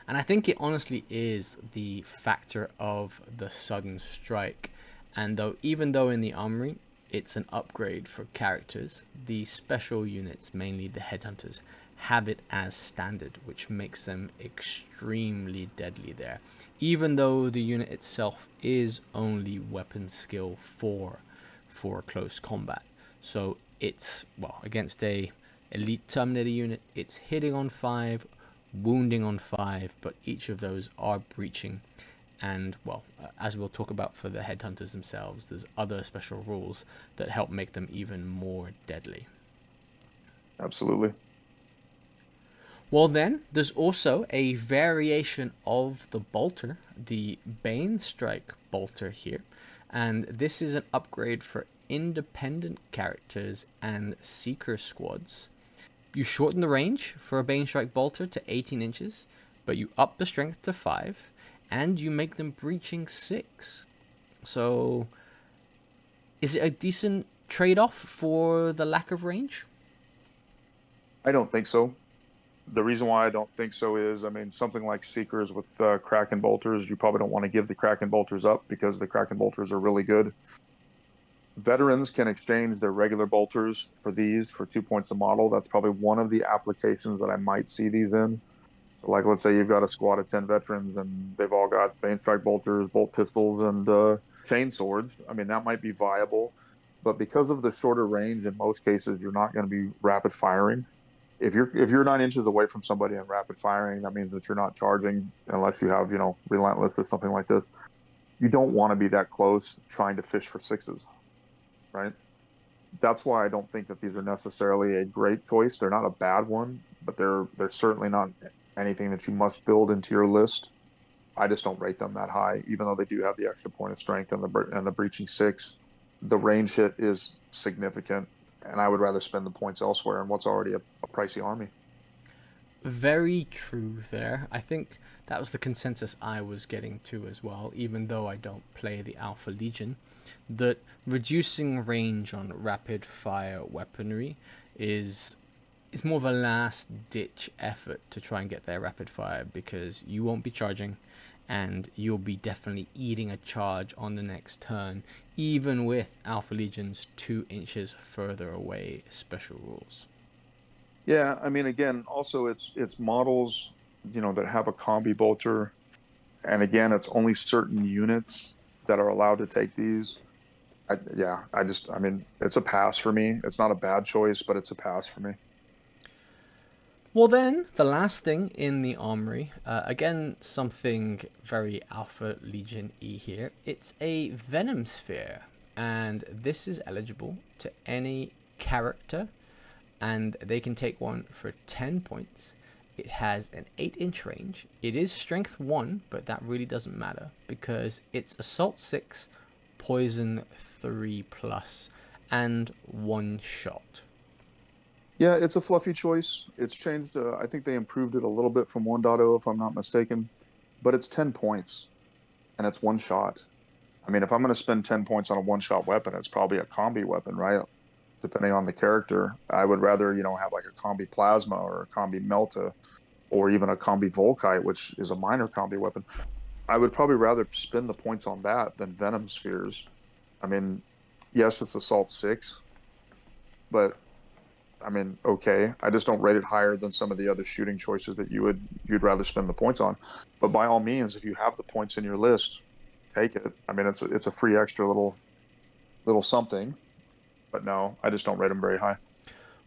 And I think it honestly is the factor of the sudden strike. And even though in the armory it's an upgrade for characters, the special units, mainly the headhunters, have it as standard, which makes them extremely deadly there. Even though the unit itself is only weapon skill 4 for close combat. So it's, well, against a elite Terminator unit, it's hitting on 5, wounding on 5, but each of those are breaching. And, well, as we'll talk about for the headhunters themselves, there's other special rules that help make them even more deadly. Absolutely. Well, then, there's also a variation of the bolter, the Bane Strike bolter here. And this is an upgrade for independent characters and seeker squads. You shorten the range for a Bane Strike bolter to 18 inches, but you up the strength to 5, and you make them breaching 6. So, is it a decent trade-off for the lack of range? I don't think so. The reason why I don't think so is, I mean, something like Seekers with Kraken Bolters, you probably don't want to give the Kraken Bolters up because the Kraken Bolters are really good. Veterans can exchange their regular bolters for these for 2 points a model. That's probably one of the applications that I might see these in. So, like, let's say you've got a squad of 10 veterans and they've all got Bane Strike bolters, bolt pistols, and chain swords. I mean, that might be viable. But because of the shorter range, in most cases, you're not going to be rapid firing. If you're 9 inches away from somebody and rapid firing, that means that you're not charging unless you have, relentless or something like this. You don't want to be that close trying to fish for 6s, right? That's why I don't think that these are necessarily a great choice. They're not a bad one, but they're certainly not anything that you must build into your list. I just don't rate them that high, even though they do have the extra point of strength and the breaching 6. The range hit is significant, and I would rather spend the points elsewhere in what's already a pricey army. Very true there. I think that was the consensus I was getting to as well, even though I don't play the Alpha Legion, that reducing range on rapid fire weaponry is more of a last ditch effort to try and get their rapid fire, because you won't be charging and you'll be definitely eating a charge on the next turn, even with Alpha Legion's 2 inches further away special rules. Yeah, I mean, again, also it's models, that have a combi bolter, and again, it's only certain units that are allowed to take these. I mean, it's a pass for me. It's not a bad choice, but it's a pass for me. Well, then, the last thing in the armory, again, something very Alpha Legion-y here. It's a Venom Sphere, and this is eligible to any character, and they can take one for 10 points. It has an 8-inch range. It is strength 1, but that really doesn't matter because it's assault 6, poison 3+, and 1 shot. Yeah, it's a fluffy choice. It's changed. I think they improved it a little bit from 1.0, if I'm not mistaken. But it's 10 points, and it's 1 shot. I mean, if I'm going to spend 10 points on a 1-shot weapon, it's probably a combi weapon, right? Depending on the character. I would rather, have like a combi plasma or a combi melta or even a combi volkite, which is a minor combi weapon. I would probably rather spend the points on that than Venom Spheres. I mean, yes, it's assault 6, but I mean, okay. I just don't rate it higher than some of the other shooting choices that you'd rather spend the points on. But by all means, if you have the points in your list, take it. I mean, it's a free extra little something. But no, I just don't rate them very high.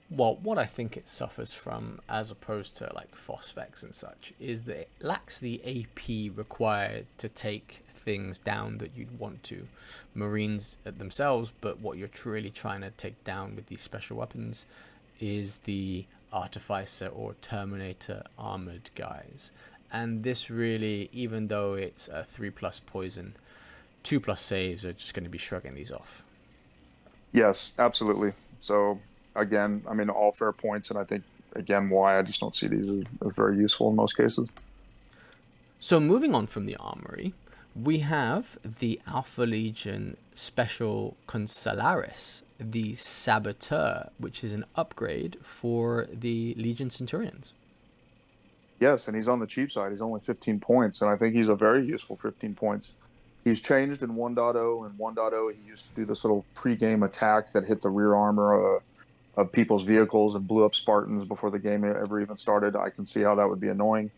Well, what I think it suffers from, as opposed to like Phosphex and such, is that it lacks the AP required to take things down that you'd want to. Marines themselves, but what you're truly trying to take down with these special weapons is the Artificer or Terminator armored guys. And this really, even though it's a 3+ poison, 2+ saves are just going to be shrugging these off. Yes, absolutely. So again, I mean, all fair points, and I think again why I just don't see these as very useful in most cases. So moving on from the armory, we have the Alpha Legion Special Consularis, the Saboteur, which is an upgrade for the Legion Centurions. Yes, and he's on the cheap side. He's only 15 points, and I think he's a very useful 15 points. He's changed in 1.0. In 1.0, he used to do this little pre-game attack that hit the rear armor of people's vehicles and blew up Spartans before the game ever even started. I can see how that would be annoying.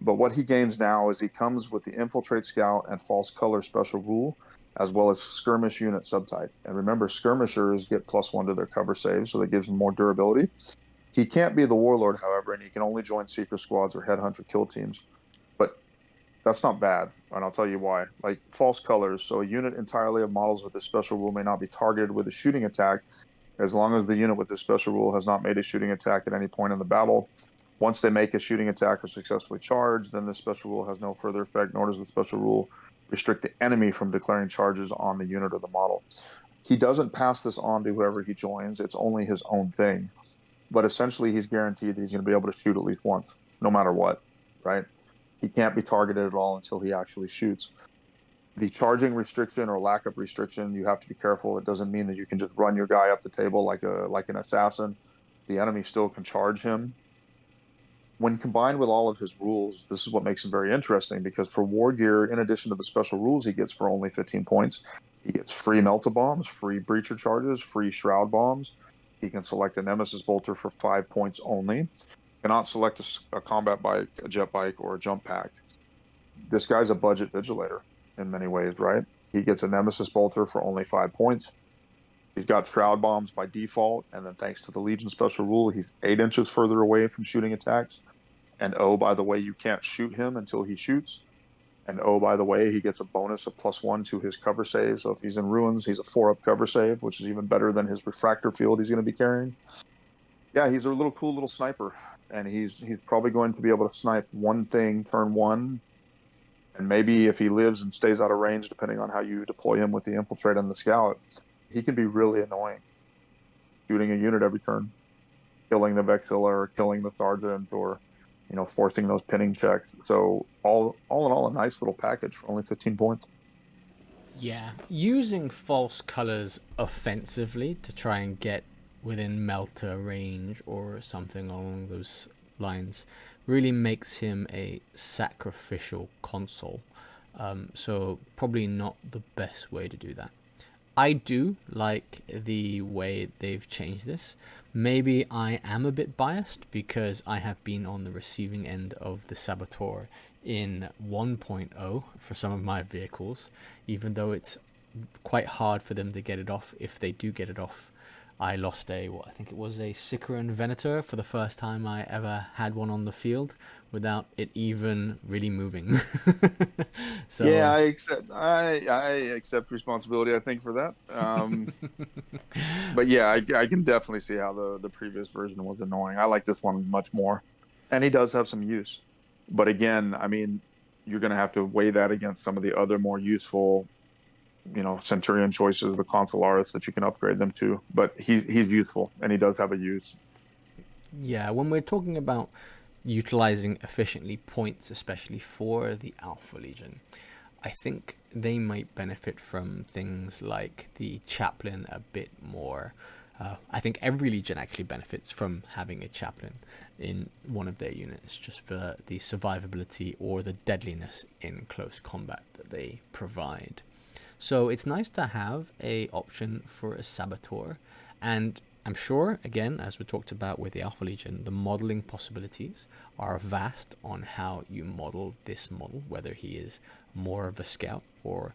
But what he gains now is he comes with the Infiltrate Scout and False Color special rule, as well as Skirmish Unit subtype. And remember, Skirmishers get +1 to their cover save, so that gives them more durability. He can't be the Warlord, however, and he can only join Seeker Squads or Headhunter kill teams. But that's not bad, and I'll tell you why. Like False Colors, so a unit entirely of models with this special rule may not be targeted with a shooting attack as long as the unit with this special rule has not made a shooting attack at any point in the battle. Once they make a shooting attack or successfully charge, then this special rule has no further effect, nor does the special rule restrict the enemy from declaring charges on the unit or the model. He doesn't pass this on to whoever he joins. It's only his own thing. But essentially, he's guaranteed that he's going to be able to shoot at least once, no matter what, right? He can't be targeted at all until he actually shoots. The charging restriction or lack of restriction, you have to be careful. It doesn't mean that you can just run your guy up the table like an assassin. The enemy still can charge him. When combined with all of his rules, this is what makes him very interesting, because for war gear, in addition to the special rules he gets for only 15 points, he gets free melta bombs, free breacher charges, free shroud bombs. He can select a nemesis bolter for 5 points only. Cannot select a combat bike, a jet bike, or a jump pack. This guy's a budget vigilator in many ways, right? He gets a nemesis bolter for only 5 points. He's got shroud bombs by default, and then thanks to the Legion special rule, he's 8 inches further away from shooting attacks. And oh, by the way, you can't shoot him until he shoots. And oh, by the way, he gets a bonus of +1 to his cover save. So if he's in ruins, he's a 4-up cover save, which is even better than his refractor field he's going to be carrying. Yeah, he's a little cool little sniper, and he's probably going to be able to snipe one thing turn one. And maybe if he lives and stays out of range, depending on how you deploy him with the Infiltrate and the Scout, he can be really annoying, shooting a unit every turn, killing the Vexilla or killing the Sergeant, or forcing those pinning checks. So all in all, a nice little package for only 15 points. Yeah, using false colors offensively to try and get within melter range or something along those lines really makes him a sacrificial console. So probably not the best way to do that. I do like the way they've changed this. Maybe I am a bit biased because I have been on the receiving end of the Saboteur in 1.0 for some of my vehicles, even though it's quite hard for them to get it off. If they do get it off, I lost I think it was a Sicaran Venator for the first time I ever had one on the field without it even really moving. So yeah, I accept responsibility, I think, for that. But yeah, I can definitely see how the previous version was annoying. I like this one much more, and he does have some use. But again, I mean, you're going to have to weigh that against some of the other more useful, Centurion choices, the Consularis that you can upgrade them to. But he's useful, and he does have a use. Yeah, when we're talking about utilizing efficiently points, especially for the Alpha Legion, I think they might benefit from things like the Chaplain a bit more. I think every Legion actually benefits from having a Chaplain in one of their units, just for the survivability or the deadliness in close combat that they provide. So it's nice to have a option for a Saboteur, and I'm sure, again, as we talked about with the Alpha Legion, the modeling possibilities are vast on how you model this model, whether he is more of a scout or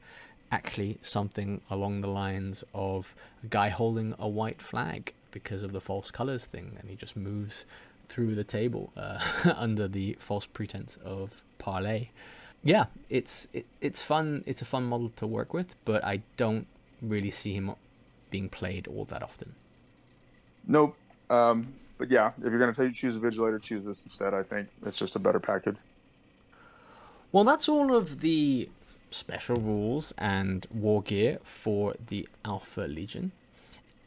actually something along the lines of a guy holding a white flag because of the false colors thing, and he just moves through the table under the false pretense of parlay. Yeah, it's fun. It's a fun model to work with, but I don't really see him being played all that often. Nope. But yeah, if you're going to choose a Vigilator, choose this instead. I think it's just a better package. Well, that's all of the special rules and war gear for the Alpha Legion.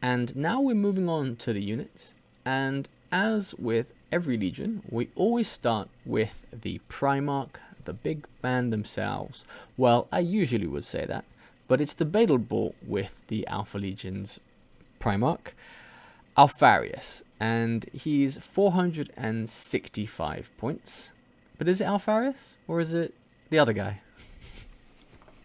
And now we're moving on to the units. And as with every Legion, we always start with the Primarch, the big band themselves. Well, I usually would say that, but it's debatable with the Alpha Legion's Primarch, Alpharius, and he's 465 points. But is it Alpharius, or is it the other guy?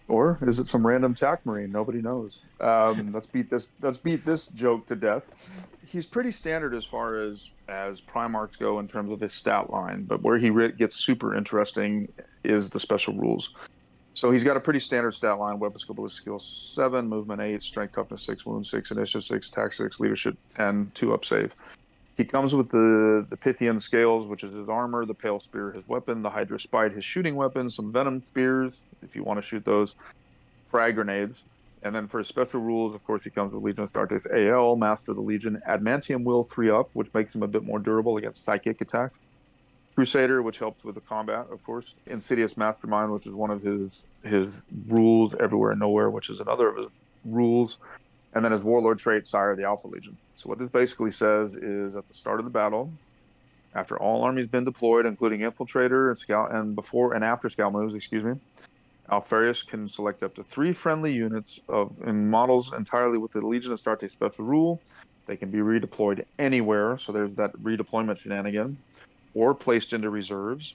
Or is it some random TAC Marine? Nobody knows. Let's beat this joke to death. He's pretty standard as far as Primarchs go in terms of his stat line, but where he gets super interesting is the special rules. So he's got a pretty standard stat line: weapon skill, ballistic skill 7, movement 8, strength, toughness 6, wound 6, initiative 6, attack 6, leadership 10, 2 up save. He comes with the Pythian Scales, which is his armor, the Pale Spear, his weapon, the Hydra Spite, his shooting weapon, some Venom Spears, if you want to shoot those, frag grenades. And then for his special rules, of course, he comes with Legion of Astartes AL, Master of the Legion, Adamantium Will 3 up, which makes him a bit more durable against psychic attack. Crusader, which helps with the combat, of course. Insidious Mastermind, which is one of his rules, Everywhere and Nowhere, which is another of his rules. And then his Warlord trait, Sire of the Alpha Legion. So what this basically says is at the start of the battle, after all armies been deployed, including Infiltrator and Scout, and before and after Scout moves, Alpharius can select up to 3 friendly units in models entirely with the Legion of Astartes special rule. They can be redeployed anywhere, so there's that redeployment shenanigan, or placed into reserves.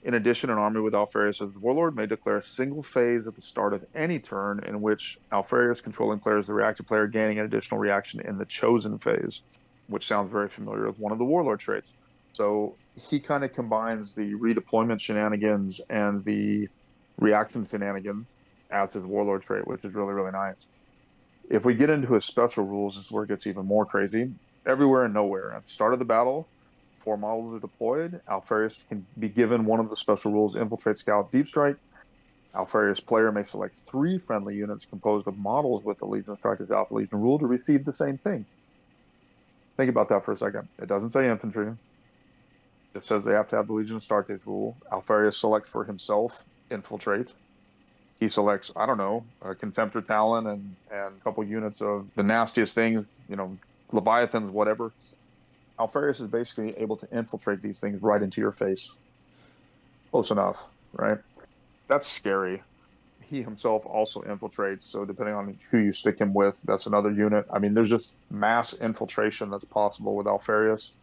In addition, an army with Alpharius as the Warlord may declare a single phase at the start of any turn in which Alpharius controlling player is the reactive player, gaining an additional reaction in the chosen phase, which sounds very familiar with one of the Warlord traits. So he kind of combines the redeployment shenanigans and the reaction shenanigans as his Warlord trait, which is really, really nice. If we get into his special rules, this is where it gets even more crazy. Everywhere and Nowhere. At the start of the battle, 4 models are deployed. Alpharius can be given one of the special rules: Infiltrate, Scout, Deep Strike. Alpharius player may select 3 friendly units composed of models with the Legion of Astartes Alpha Legion rule to receive the same thing. Think about that for a second. It doesn't say infantry. It says they have to have the Legion of Astartes rule. Alpharius selects for himself Infiltrate. He selects, I don't know, a Contemptor Talon and a couple units of the nastiest things, Leviathans, whatever. Alpharius is basically able to infiltrate these things right into your face. Close enough, right? That's scary. He himself also infiltrates, so depending on who you stick him with, that's another unit. I mean, there's just mass infiltration that's possible with Alpharius,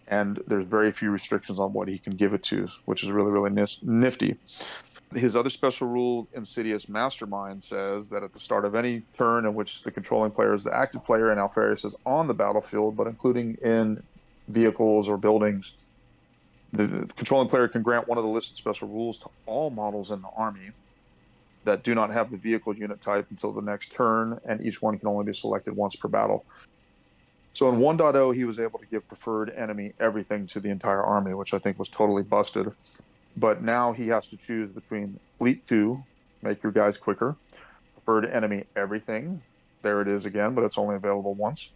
and there's very few restrictions on what he can give it to, which is really, really nifty. His other special rule, Insidious Mastermind, says that at the start of any turn in which the controlling player is the active player and Alpharius is on the battlefield, but including in vehicles or buildings, the controlling player can grant one of the listed special rules to all models in the army that do not have the vehicle unit type until the next turn, and each one can only be selected once per battle. So in 1.0, he was able to give preferred enemy everything to the entire army, which I think was totally busted. But now he has to choose between Fleet 2, make your guys quicker, preferred enemy everything, there it is again, but it's only available once,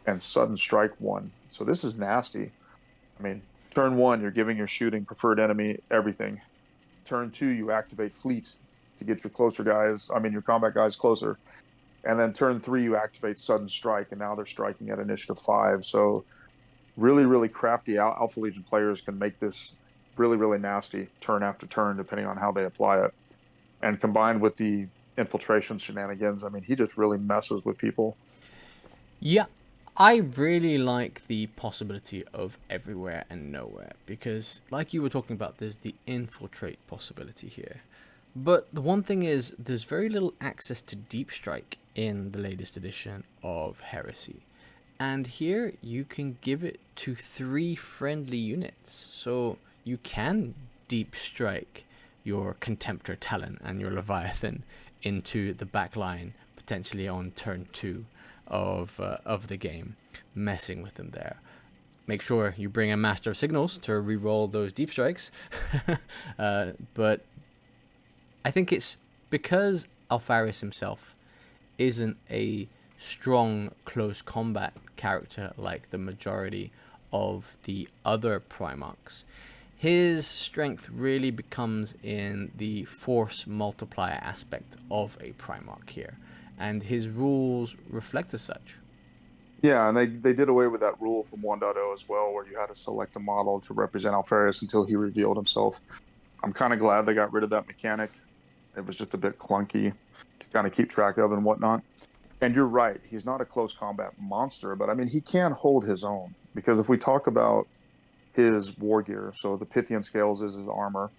and Sudden Strike 1. So this is nasty. I mean, turn 1, you're giving your shooting preferred enemy everything. Turn 2, you activate Fleet to get your your combat guys closer. And then turn 3, you activate Sudden Strike, and now they're striking at initiative 5. So really, really crafty Alpha Legion players can make this really, really nasty turn after turn, depending on how they apply it. And combined with the infiltration shenanigans, I mean, he just really messes with people. Yeah, I really like the possibility of Everywhere and Nowhere, because like you were talking about, there's the infiltrate possibility here. But the one thing is, there's very little access to Deep Strike in the latest edition of Heresy. And here you can give it to 3 friendly units. So you can Deep Strike your Contemptor Talon and your Leviathan into the back line, potentially on turn 2 of the game, messing with them there. Make sure you bring a Master of Signals to reroll those Deep Strikes. But I think it's because Alpharius himself isn't a strong close combat character like the majority of the other Primarchs. His strength really becomes in the force multiplier aspect of a Primarch here, and his rules reflect as such. Yeah, and they did away with that rule from 1.0 as well, where you had to select a model to represent Alpharius until he revealed himself. I'm kind of glad they got rid of that mechanic. It was just a bit clunky to kind of keep track of and whatnot. And you're right, he's not a close combat monster, but I mean, he can hold his own. Because if we talk about his war gear, so the Pythian Scales is his armor,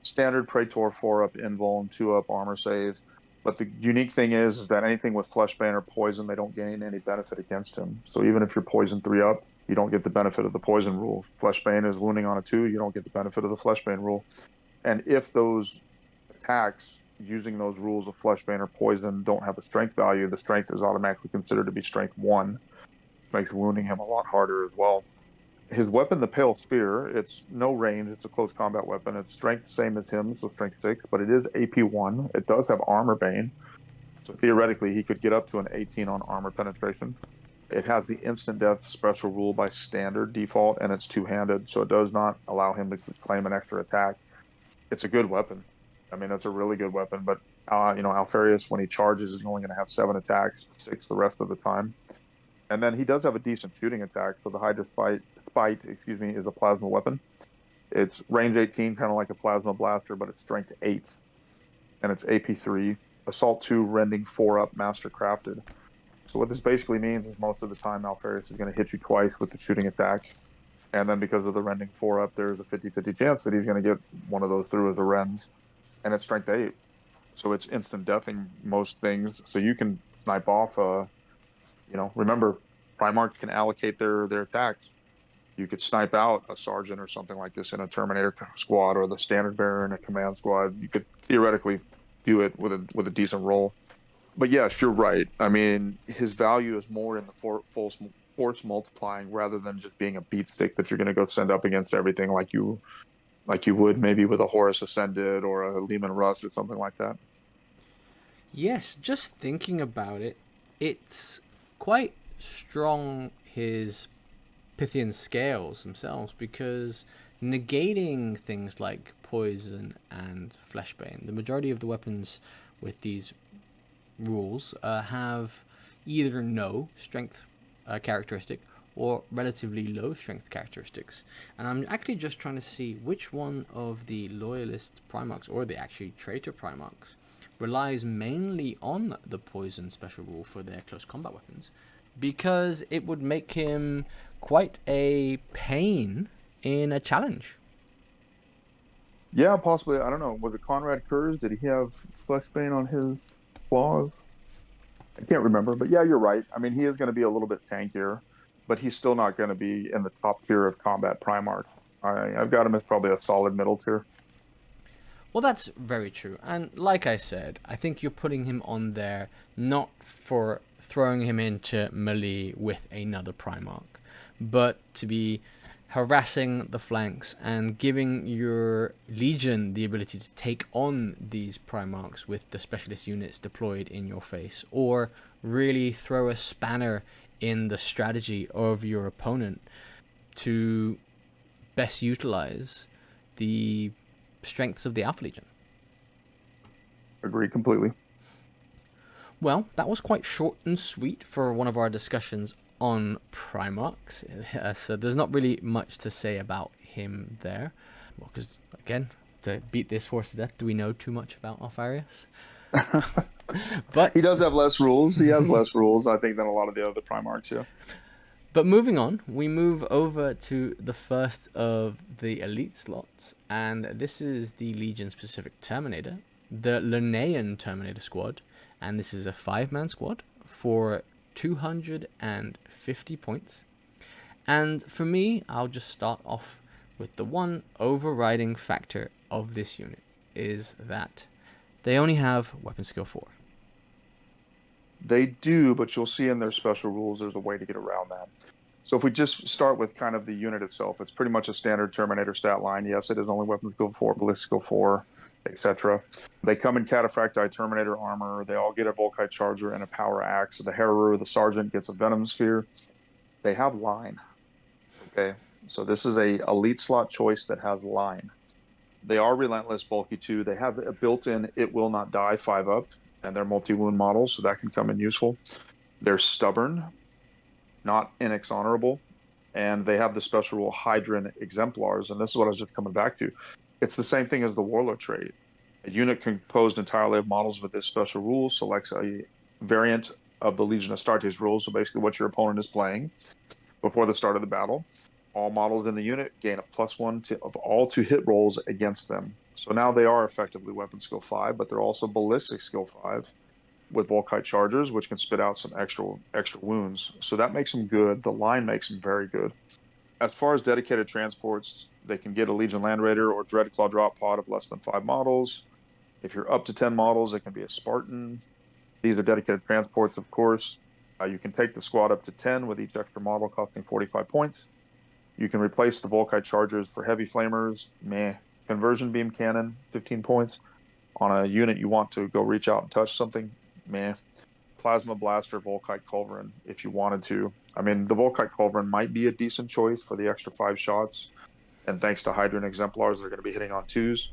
standard Praetor 4-up invuln, 2-up armor save. But the unique thing is that anything with Fleshbane or poison, they don't gain any benefit against him. So even if you're poison 3-up, you don't get the benefit of the poison rule. Fleshbane is wounding on a 2, you don't get the benefit of the Fleshbane rule. And if those attacks using those rules of Fleshbane or poison don't have a strength value, the strength is automatically considered to be strength 1, which makes wounding him a lot harder as well. His weapon, the Pale Spear, it's no range, it's a close combat weapon. It's strength same as him, so strength 6, but it is AP 1. It does have armor bane, so theoretically he could get up to an 18 on armor penetration. It has the instant death special rule by standard default, and it's two-handed, so it does not allow him to claim an extra attack. It's a good weapon. I mean, it's a really good weapon, but Alpharius, when he charges, is only going to have 7 attacks, 6 the rest of the time. And then he does have a decent shooting attack, so the high spite, is a plasma weapon. It's range 18, kind of like a plasma blaster, but it's strength 8, and it's AP 3, assault 2, rending 4-up, master crafted. So what this basically means is most of the time Alpharius is going to hit you twice with the shooting attack, and then because of the rending 4-up, there's a 50-50 chance that he's going to get one of those through as a rends, and it's strength 8. So it's instant deathing most things, so you can snipe off remember, Primarchs can allocate their attacks. You could snipe out a sergeant or something like this in a Terminator squad, or the standard bearer in a command squad. You could theoretically do it with a decent roll. But yes, you're right. I mean, his value is more in the force multiplying rather than just being a beat stick that you're going to go send up against everything like you would maybe with a Horus Ascended or a Lehman Russ or something like that. Yes, just thinking about it, it's quite strong, his Pythian Scales themselves, because negating things like poison and fleshbane, the majority of the weapons with these rules have either no strength characteristic or relatively low strength characteristics. And I'm actually just trying to see which one of the loyalist Primarchs, or the actually traitor Primarchs, relies mainly on the poison special rule for their close combat weapons, because it would make him quite a pain in a challenge. Yeah, possibly. I don't know. Was it Conrad Kurz? Did he have Fleshbane on his claws? I can't remember. But yeah, you're right. I mean, he is going to be a little bit tankier, but he's still not going to be in the top tier of combat Primarch. I've got him as probably a solid middle tier. Well, that's very true. And like I said, I think you're putting him on there not for throwing him into melee with another Primarch, but to be harassing the flanks and giving your Legion the ability to take on these Primarchs with the specialist units deployed in your face, or really throw a spanner in the strategy of your opponent to best utilize the strengths of the Alpha Legion. Agree completely. Well, that was quite short and sweet for one of our discussions on Primarchs. So there's not really much to say about him there. Well, because, again, to beat this horse to death, do we know too much about Alpharius? But he does have less rules. He has less rules, I think, than a lot of the other Primarchs, yeah. But moving on, we move over to the first of the elite slots, and this is the Legion-specific Terminator, the Linnaean Terminator Squad, and this is a 5-man squad for 250 points. And for me, I'll just start off with the one overriding factor of this unit is that they only have weapon skill 4. They do, but you'll see in their special rules there's a way to get around that. So if we just start with kind of the unit itself, it's pretty much a standard Terminator stat line. Yes, it is only weapon skill 4, ballistic skill 4, etc. They come in Cataphracti Terminator armor. They all get a Volkite Charger and a Power Axe. The Heru, the Sergeant, gets a Venom Sphere. They have line. Okay, so this is a elite slot choice that has line. They are relentless, bulky too. They have a built-in It Will Not Die 5-up, and they're multi-wound models, so that can come in useful. They're stubborn, not inexhonorable, and they have the special rule Hydran Exemplars, and this is what I was just coming back to. It's the same thing as the Warlock trait. A unit composed entirely of models with this special rule selects a variant of the Legion Astartes rule, so basically what your opponent is playing before the start of the battle. All models in the unit gain a +1 of all to hit rolls against them. So now they are effectively weapon skill 5, but they're also ballistic skill 5 with Volkite chargers, which can spit out some extra wounds. So that makes them good. The line makes them very good. As far as dedicated transports, they can get a Legion Land Raider or Dreadclaw drop pod of less than 5 models. If you're up to 10 models, it can be a Spartan. These are dedicated transports, of course. You can take the squad up to 10 with each extra model costing 45 points. You can replace the Volkite chargers for heavy flamers. Meh. Conversion beam cannon, 15 points. On a unit you want to go reach out and touch something. Meh. Plasma blaster Volkite culverin if you wanted to. I mean, the Volkite culverin might be a decent choice for the extra 5 shots. And thanks to Hydran exemplars, they're going to be hitting on 2s.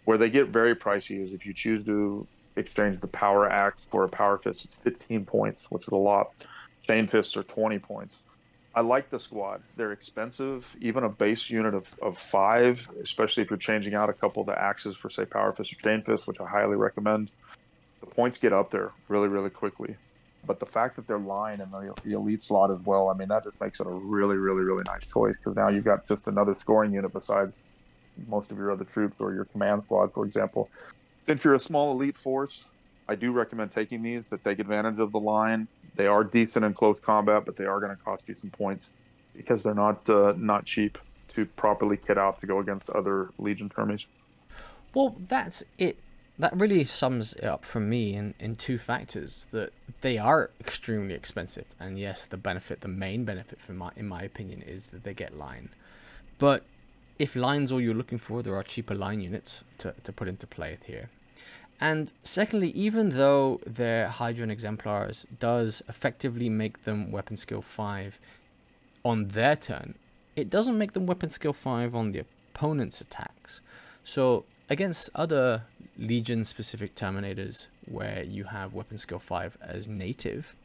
Where they get very pricey is if you choose to exchange the power axe for a power fist, it's 15 points, which is a lot. Chain fists are 20 points. I like the squad. They're expensive. Even a base unit of 5, especially if you're changing out a couple of the axes for, say, power fist or chain fist, which I highly recommend. The points get up there really, really quickly. But the fact that they're line in the elite slot as well, I mean, that just makes it a really, really, really nice choice, because now you've got just another scoring unit besides most of your other troops or your command squad, for example. Since you're a small elite force, I do recommend taking these to take advantage of the line. They are decent in close combat, but they are going to cost you some points because they're not cheap to properly kit out to go against other Legion termies. Well, that's it. That really sums it up for me in two factors: that they are extremely expensive, and yes, the main benefit in my opinion, is that they get line. But if line's all you're looking for, there are cheaper line units to put into play here. And secondly, even though their Hydran exemplars does effectively make them weapon skill 5 on their turn, it doesn't make them weapon skill 5 on the opponent's attacks. So against other Legion specific Terminators where you have weapon skill 5 as native,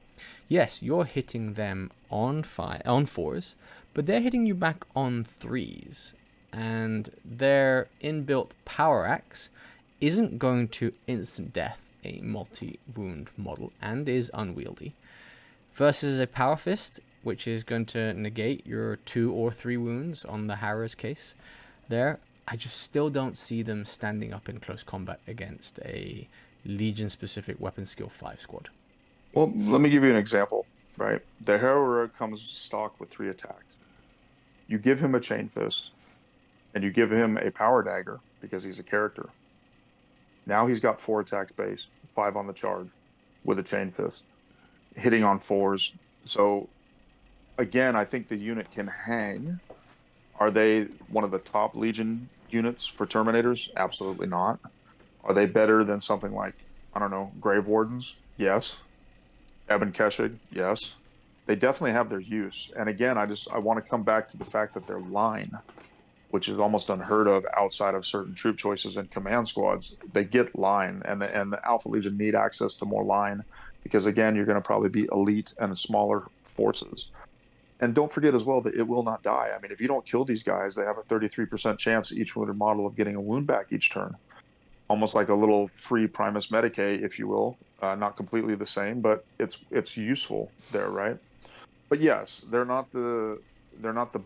yes, you're hitting them on 4s, but they're hitting you back on 3s, and their inbuilt power axe isn't going to instant death a multi-wound model and is unwieldy, versus a power fist, which is going to negate your 2 or 3 wounds on the Harrow's case there. I just still don't see them standing up in close combat against a Legion specific weapon skill 5 squad. Well, let me give you an example, right? The Harrower comes stock with 3 attacks. You give him a chain fist, and you give him a power dagger because he's a character. Now he's got 4 attacks base, 5 on the charge, with a chain fist, hitting on 4s. So, again, I think the unit can hang. Are they one of the top Legion units for Terminators? Absolutely not. Are they better than something like, I don't know, Grave Wardens? Yes. Ebon Keshig? Yes. They definitely have their use. And again, I want to come back to the fact that their line, which is almost unheard of outside of certain troop choices and command squads, they get line, and the Alpha Legion need access to more line because, again, you're going to probably be elite and smaller forces. And don't forget as well that it will not die. I mean, if you don't kill these guys, they have a 33% chance each wounded model of getting a wound back each turn. Almost like a little free Primus Medicae, if you will. Not completely the same, but it's useful there, right? But yes, they're not the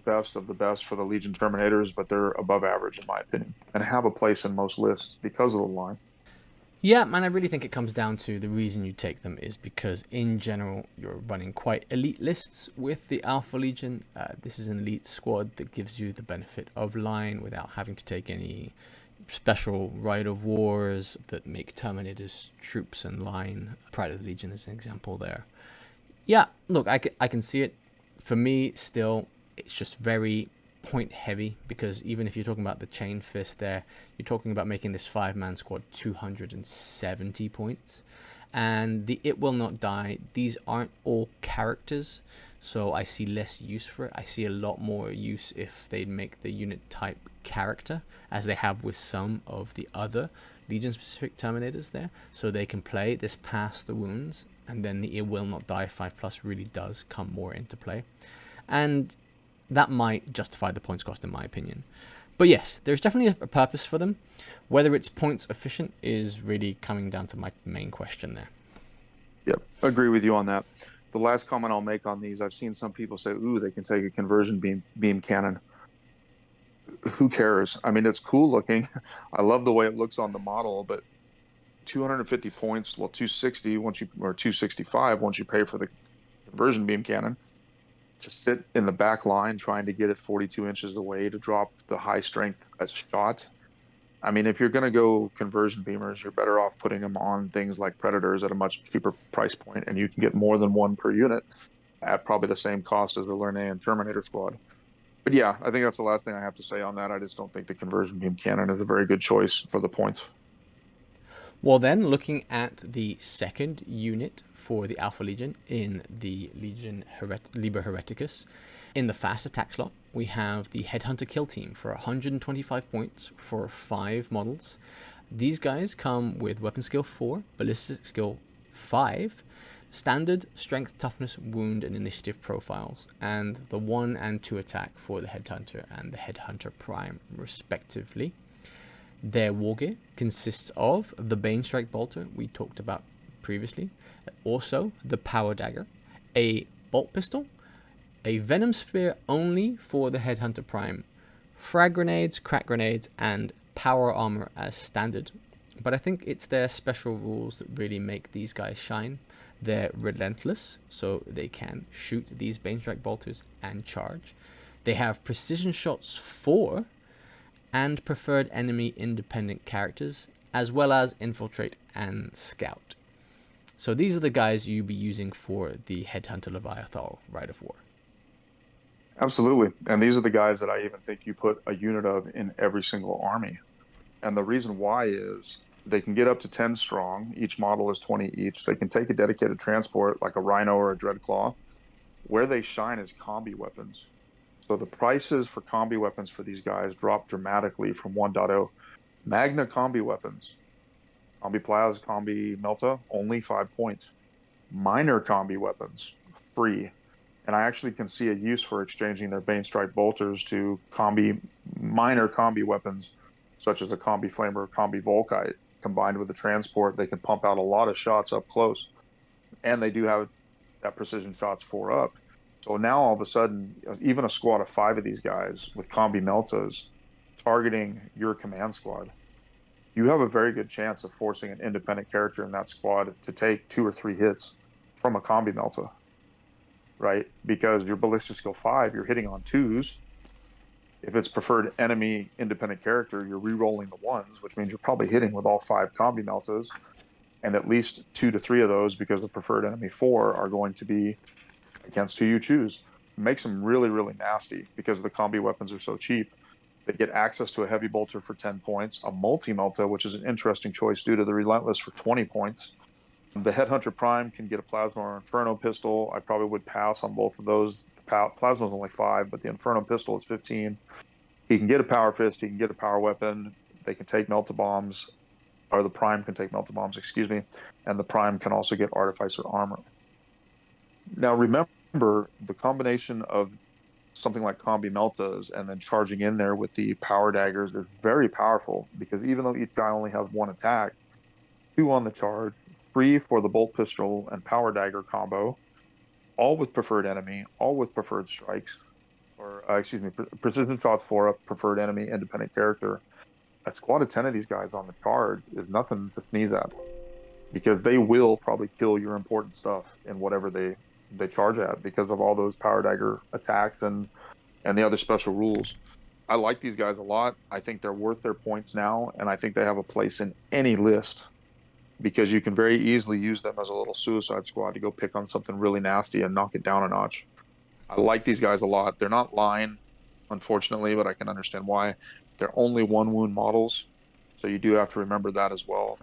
best of the best for the Legion Terminators, but they're above average in my opinion, and have a place in most lists because of the line. Yeah, and I really think it comes down to the reason you take them is because in general you're running quite elite lists with the Alpha Legion. This is an elite squad that gives you the benefit of line without having to take any special rite of wars that make Terminators troops and line. Pride of the Legion is an example there. Yeah, look, I can see it. For me, still, it's just very point heavy, because even if you're talking about the chain fist there, you're talking about making this 5-man squad 270 points. And the It Will Not Die, these aren't all characters, so I see less use for it. I see a lot more use if they'd make the unit type character, as they have with some of the other Legion specific Terminators there, so they can play this past the wounds, and then the It Will Not Die 5+ really does come more into play. And that might justify the points cost in my opinion. But yes, there's definitely a purpose for them. Whether it's points efficient is really coming down to my main question there. Yep, agree with you on that. The last comment I'll make on these, I've seen some people say, "Ooh, they can take a conversion beam cannon." Who cares? I mean, it's cool looking. I love the way it looks on the model, but 250 points, well, 260 once you or 265 once you pay for the conversion beam cannon to sit in the back line trying to get it 42 inches away to drop the high strength as shot. I mean, if you're going to go conversion beamers, you're better off putting them on things like Predators at a much cheaper price point, and you can get more than one per unit at probably the same cost as the Lernae and Terminator squad. But yeah, I think that's the last thing I have to say on that. I just don't think the conversion beam cannon is a very good choice for the points. Well, then, looking at the second unit for the Alpha Legion in the Legion Liber Hereticus, in the fast attack slot, we have the Headhunter Kill Team for 125 points for 5 models. These guys come with Weapon Skill 4, Ballistic Skill 5, Standard, Strength, Toughness, Wound, and Initiative profiles, and the 1 and 2 attack for the Headhunter and the Headhunter Prime, respectively. Their wargear consists of the Banestrike Bolter we talked about previously, also the Power Dagger, a Bolt Pistol, a Venom Spear only for the Headhunter Prime, Frag Grenades, Crack Grenades, and Power Armor as standard. But I think it's their special rules that really make these guys shine. They're relentless, so they can shoot these Banestrike Bolters and charge. They have Precision Shots 4, and preferred enemy independent characters, as well as Infiltrate and Scout. So these are the guys you'll be using for the Headhunter Leviathan Rite of War. Absolutely. And these are the guys that I even think you put a unit of in every single army. And the reason why is they can get up to 10 strong. Each model is 20 each. They can take a dedicated transport like a Rhino or a Dreadclaw. Where they shine is combi weapons. So the prices for combi weapons for these guys drop dramatically from 1.0. Magna combi weapons, combi Plaz, combi Melta, only 5 points. Minor combi weapons, free. And I actually can see a use for exchanging their Banestrike Bolters to minor combi weapons, such as a combi Flamer or combi Volkite. Combined with the transport, they can pump out a lot of shots up close. And they do have that precision shots 4 up. So now all of a sudden, even a squad of 5 of these guys with combi Meltas targeting your command squad, you have a very good chance of forcing an independent character in that squad to take 2 or 3 hits from a combi Melta, right? Because your ballistic skill 5, you're hitting on 2s. If it's preferred enemy independent character, you're re-rolling the 1s, which means you're probably hitting with all 5 combi Meltas, and at least 2 to 3 of those, because the preferred enemy 4 are going to be against who you choose. It makes them really, really nasty because the combi weapons are so cheap. They get access to a heavy bolter for 10 points, a multi-melta, which is an interesting choice due to the relentless for 20 points. The Headhunter Prime can get a plasma or inferno pistol. I probably would pass on both of those. Plasma is only 5, but the inferno pistol is 15. He can get a power fist. He can get a power weapon. They can take melta bombs, or the Prime can take melta bombs, excuse me. And the Prime can also get artificer armor. Now, remember, the combination of something like combi meltas and then charging in there with the power daggers is very powerful, because even though each guy only has 1 attack, 2 on the charge, 3 for the bolt pistol and power dagger combo, all with preferred enemy, all with preferred strikes, or precision shots for a preferred enemy independent character. A squad of 10 of these guys on the charge is nothing to sneeze at, because they will probably kill your important stuff in whatever they charge at, because of all those power dagger attacks and the other special rules. I like these guys a lot. I think they're worth their points now, and I think they have a place in any list, because you can very easily use them as a little suicide squad to go pick on something really nasty and knock it down a notch. I like these guys a lot. They're not line, unfortunately, but I can understand why. They're only 1 wound models, so you do have to remember that as well.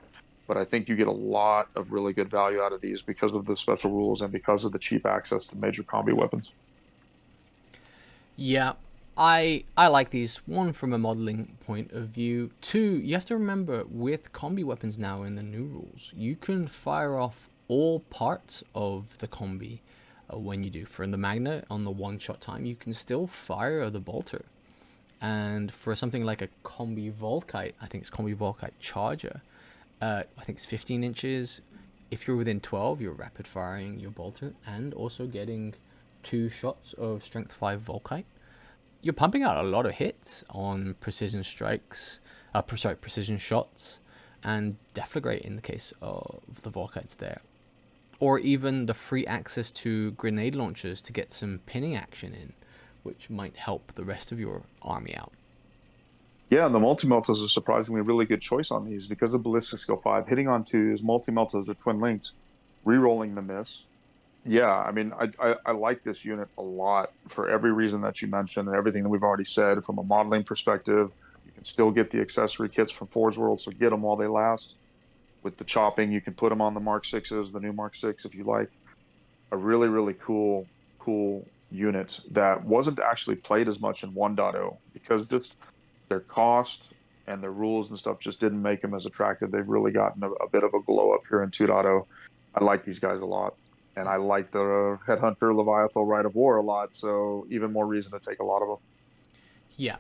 But I think you get a lot of really good value out of these because of the special rules and because of the cheap access to major combi weapons. Yeah, I like these. 1, from a modeling point of view. 2, you have to remember, with combi weapons now in the new rules, you can fire off all parts of the combi when you do. For the Magna, on the 1-shot time, you can still fire the bolter. And for something like a Combi Volkite, I think it's Combi Volkite Charger, I think it's 15 inches. If you're within 12, you're rapid firing your bolter and also getting 2 shots of Strength 5 Volkite. You're pumping out a lot of hits on precision strikes, precision shots, and deflagrate in the case of the Volkites there. Or even the free access to grenade launchers to get some pinning action in, which might help the rest of your army out. Yeah, and the multi-melt is a surprisingly really good choice on these because of ballistic skill 5. Hitting on 2s, multi-meltas are twin linked, re-rolling the miss. Yeah, I mean, I like this unit a lot for every reason that you mentioned and everything that we've already said. From a modeling perspective, you can still get the accessory kits from Forgeworld, so get them while they last. With the chopping, you can put them on the Mark 6s, the new Mark 6 if you like. A really, really cool unit that wasn't actually played as much in 1.0 because just their cost and their rules and stuff just didn't make them as attractive. They've really gotten a bit of a glow up here in 2.0. I like these guys a lot. And I like the Headhunter Leviathan Rite of War a lot, so even more reason to take a lot of them. Yeah,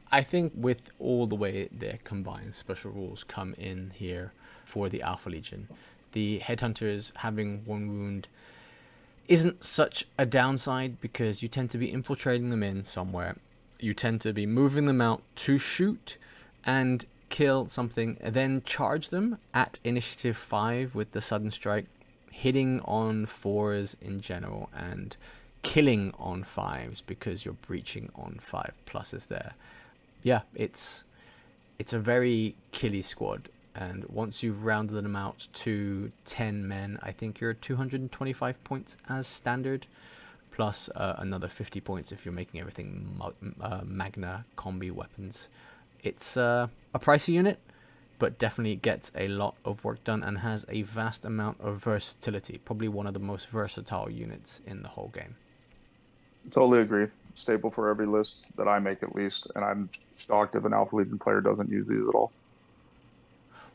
I think with all the way their combined special rules come in here for the Alpha Legion, the Headhunters having 1 wound isn't such a downside because you tend to be infiltrating them in somewhere. You tend to be moving them out to shoot and kill something, and then charge them at initiative 5 with the sudden strike, hitting on 4s in general and killing on 5s because you're breaching on 5 pluses there. Yeah, it's a very killy squad, and once you've rounded them out to 10 men, I think you're 225 points as standard, plus another 50 points if you're making everything Magna combi weapons. It's a pricey unit, but definitely gets a lot of work done and has a vast amount of versatility. Probably one of the most versatile units in the whole game. Totally agree. Staple for every list that I make, at least. And I'm shocked if an Alpha Legion player doesn't use these at all.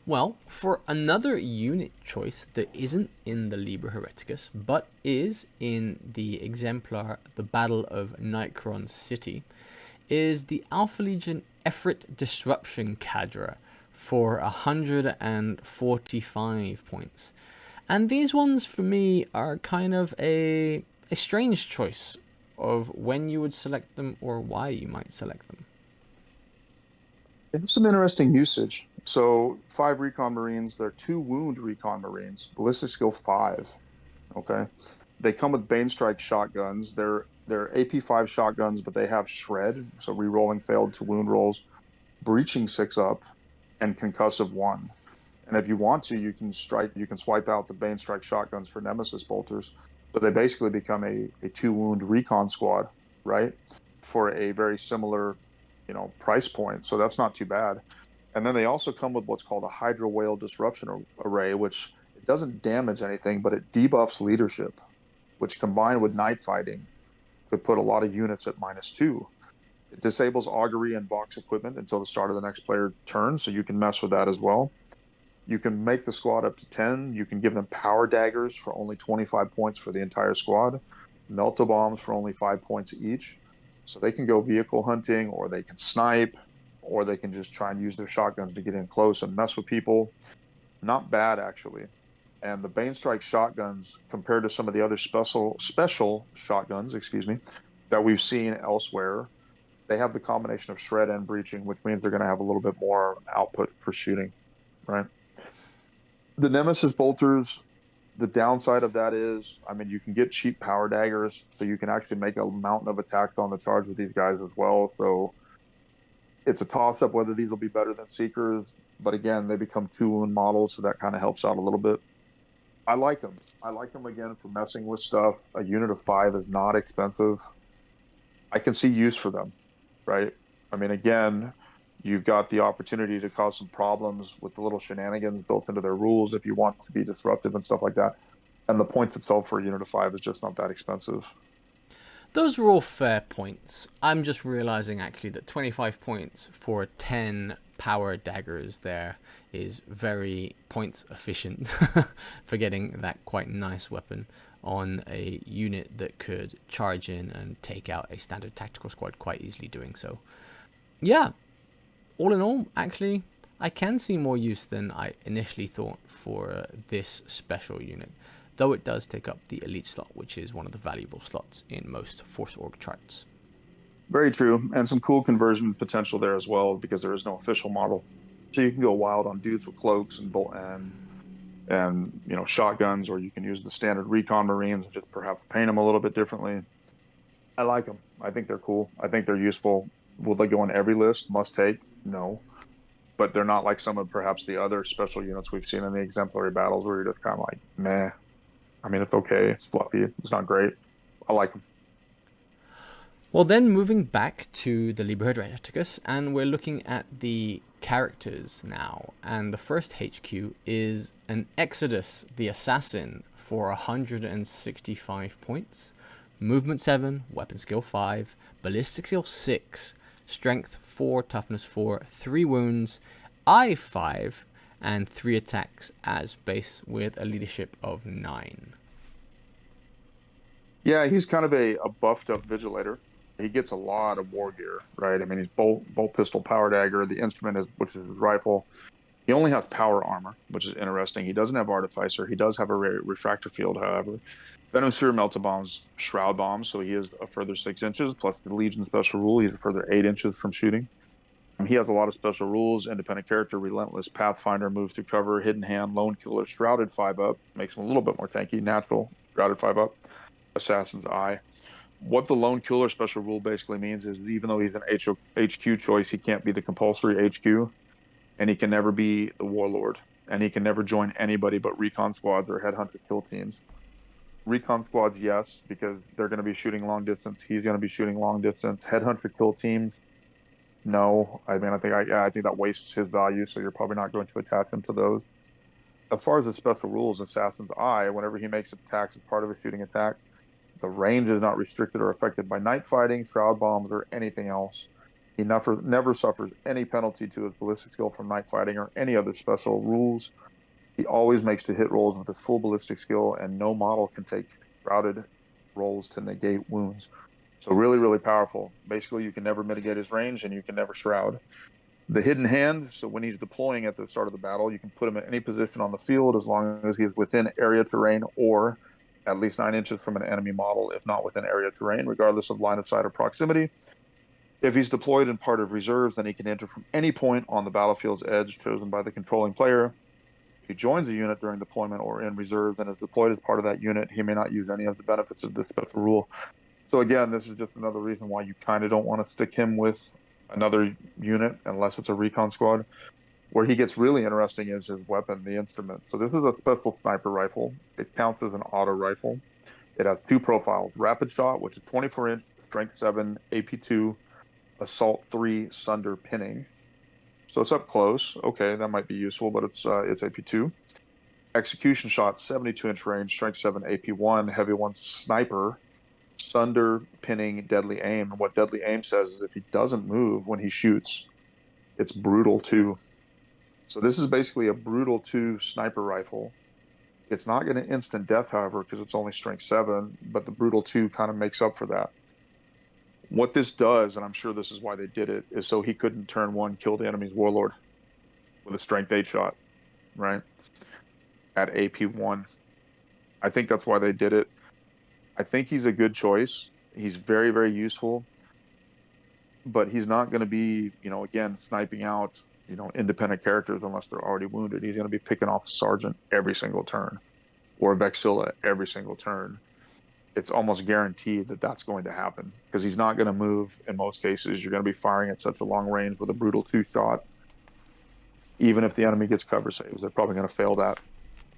Well, for another unit choice that isn't in the Liber Hereticus, but is in the exemplar The Battle of Nightcron City, is the Alpha Legion Effort Disruption Cadre for 145 points. And these ones, for me, are kind of a strange choice of when you would select them or why you might select them. They have some interesting usage. So 5 Recon Marines, they're 2 wound Recon Marines, ballistic skill 5. Okay. They come with Bane Strike shotguns. They're AP5 shotguns, but they have shred, so re-rolling failed to wound rolls, breaching 6 up, and concussive 1. And if you want to, you can swipe out the Bane Strike shotguns for Nemesis bolters. So they basically become a 2 wound recon squad, right? For a very similar, price point. So that's not too bad. And then they also come with what's called a Hydra Whale Disruption Array, which it doesn't damage anything, but it debuffs leadership, which combined with night fighting could put a lot of units at -2. It disables augury and Vox equipment until the start of the next player turn, so you can mess with that as well. You can make the squad up to 10. You can give them power daggers for only 25 points for the entire squad, melta bombs for only 5 points each. So they can go vehicle hunting, or they can snipe, or they can just try and use their shotguns to get in close and mess with people. Not bad, actually. And the Bane Strike shotguns, compared to some of the other special shotguns, that we've seen elsewhere, they have the combination of shred and breaching, which means they're going to have a little bit more output for shooting, right? The Nemesis bolters, the downside of that is, you can get cheap power daggers, so you can actually make a mountain of attacks on the charge with these guys as well. So it's a toss-up whether these will be better than Seekers, but again, they become 2 wound models, so that kind of helps out a little bit. I like them. I like them, again, for messing with stuff. A unit of 5 is not expensive. I can see use for them, right? Again, you've got the opportunity to cause some problems with the little shenanigans built into their rules if you want to be disruptive and stuff like that. And the point itself for a unit of 5 is just not that expensive. Those are all fair points. I'm just realizing actually that 25 points for 10 power daggers there is very points efficient for getting that quite nice weapon on a unit that could charge in and take out a standard tactical squad quite easily doing so. Yeah, all in all, actually, I can see more use than I initially thought for this special unit, though it does take up the elite slot, which is one of the valuable slots in most Force Org charts. Very true, and some cool conversion potential there as well because there is no official model. So you can go wild on dudes with cloaks and shotguns, or you can use the standard recon marines and just perhaps paint them a little bit differently. I like them. I think they're cool. I think they're useful. Will they go on every list? Must take? No, but they're not like some of perhaps the other special units we've seen in the exemplary battles where you're just kind of like, meh. I mean, it's okay. It's fluffy. It's not great. I like them. Well, then moving back to the Liber Hereticus, and we're looking at the characters now. And the first HQ is an Exodus the Assassin for 165 points, Movement 7, Weapon Skill 5, Ballistic Skill 6, Strength 4, Toughness 4, 3 wounds, Eye 5, and 3 attacks as base with a leadership of 9. Yeah, he's kind of a buffed up vigilator. He gets a lot of war gear, right? I mean, he's bolt pistol, power dagger. The instrument is, which is his rifle. He only has power armor, which is interesting. He doesn't have artificer. He does have a refractor field, however. Venom sphere, melta bombs, shroud bombs. So he is a further 6 inches plus the Legion special rule. He's a further 8 inches from shooting. He has a lot of special rules: independent character, relentless, pathfinder, move through cover, hidden hand, lone killer, shrouded 5-up, makes him a little bit more tanky. Natural, shrouded 5-up, assassin's eye. What the lone killer special rule basically means is even though he's an HQ choice, he can't be the compulsory HQ, and he can never be the warlord, and he can never join anybody but recon squads or headhunter kill teams. Recon squads, yes, because they're going to be shooting long distance. He's going to be shooting long distance. Headhunter kill teams, no. I mean, I think that wastes his value, so you're probably not going to attach him to those. As far as the special rules, Assassin's Eye, whenever he makes attacks as part of a shooting attack, the range is not restricted or affected by night fighting, shroud bombs, or anything else. He never suffers any penalty to his ballistic skill from night fighting or any other special rules. He always makes the hit rolls with his full ballistic skill, and no model can take shrouded rolls to negate wounds. So really, really powerful. Basically, you can never mitigate his range, and you can never shroud. The hidden hand, so when he's deploying at the start of the battle, you can put him in any position on the field as long as he's within area terrain or at least 9 inches from an enemy model, if not within area terrain, regardless of line of sight or proximity. If he's deployed in part of reserves, then he can enter from any point on the battlefield's edge chosen by the controlling player. If he joins a unit during deployment or in reserve and is deployed as part of that unit, he may not use any of the benefits of this special rule. So again, this is just another reason why you kind of don't want to stick him with another unit unless it's a recon squad. Where he gets really interesting is his weapon, the instrument. So this is a special sniper rifle. It counts as an auto rifle. It has 2 profiles: rapid shot, which is 24-inch, strength 7, AP2, assault 3, sunder pinning. So it's up close. Okay, that might be useful, but it's AP2. Execution shot, 72-inch range, strength 7, AP1, heavy 1, sniper, sunder pinning, deadly aim. And what deadly aim says is if he doesn't move when he shoots, it's brutal 2. So this is basically a brutal 2 sniper rifle. It's not going to instant death, however, because it's only strength 7, but the brutal 2 kind of makes up for that. What this does, and I'm sure this is why they did it, is so he couldn't turn 1, kill the enemy's warlord with a strength 8 shot, right? At AP1. I think that's why they did it. I think he's a good choice. He's very, very useful, but he's not going to be, again, sniping out independent characters unless they're already wounded. He's going to be picking off a sergeant every single turn or a Vexilla every single turn. It's almost guaranteed that that's going to happen because he's not going to move in most cases. You're going to be firing at such a long range with a brutal 2 shot. Even if the enemy gets cover saves, they're probably going to fail that.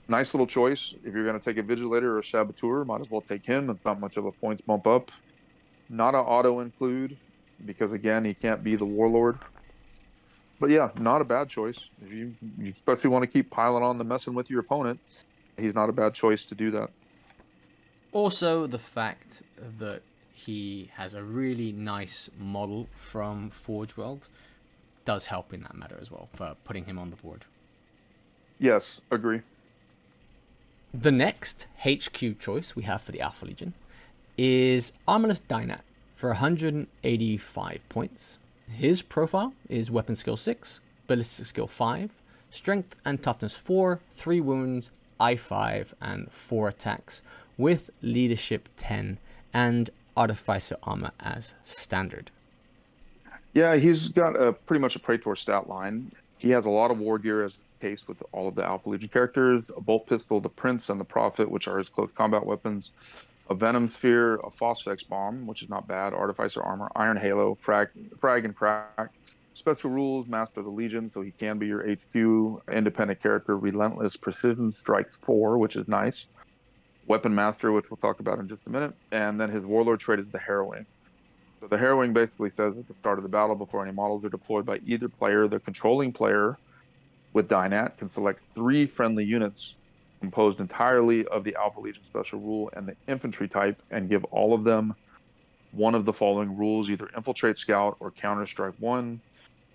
Nice little choice. If you're going to take a Vigilator or a Saboteur, might as well take him. It's not much of a points bump up. Not an auto include because, again, he can't be the Warlord. But yeah, not a bad choice. If you especially want to keep piling on the messing with your opponent, he's not a bad choice to do that. Also, the fact that he has a really nice model from Forgeworld does help in that matter as well for putting him on the board. Yes, agree. The next HQ choice we have for the Alpha Legion is Armorless Dynat for 185 points, His profile is weapon skill 6, ballistic skill 5, strength and toughness 4, 3 wounds, I5, and 4 attacks, with leadership 10 and artificer armor as standard. Yeah, he's got pretty much a Praetor stat line. He has a lot of war gear, as the case with all of the Alpha Legion characters: a bolt pistol, the Prince, and the Prophet, which are his close combat weapons; a Venom Sphere, a Phosphex Bomb, which is not bad; artificer armor, Iron Halo, frag and crack. Special rules: Master of the Legion, so he can be your HQ independent character. Relentless Precision Strikes 4, which is nice. Weapon Master, which we'll talk about in just a minute. And then his Warlord trait is the Harrowing. So the Harrowing basically says at the start of the battle, before any models are deployed by either player, the controlling player with Dynat can select 3 friendly units composed entirely of the Alpha Legion special rule and the infantry type, and give all of them one of the following rules: either Infiltrate Scout or Counter Strike 1.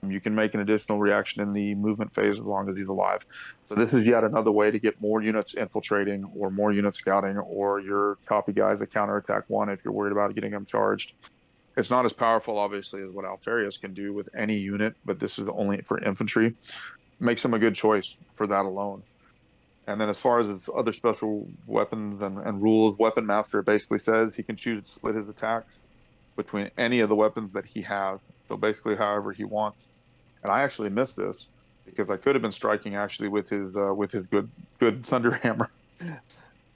You can make an additional reaction in the movement phase as long as he's alive. So this is yet another way to get more units infiltrating or more units scouting, or your copy guys that counterattack 1 if you're worried about getting them charged. It's not as powerful, obviously, as what Alpharius can do with any unit, but this is only for infantry. Makes him a good choice for that alone. And then as far as his other special weapons and rules, Weapon Master basically says he can choose to split his attacks between any of the weapons that he has. So basically however he wants. And I actually missed this because I could have been striking actually with his good Thunderhammer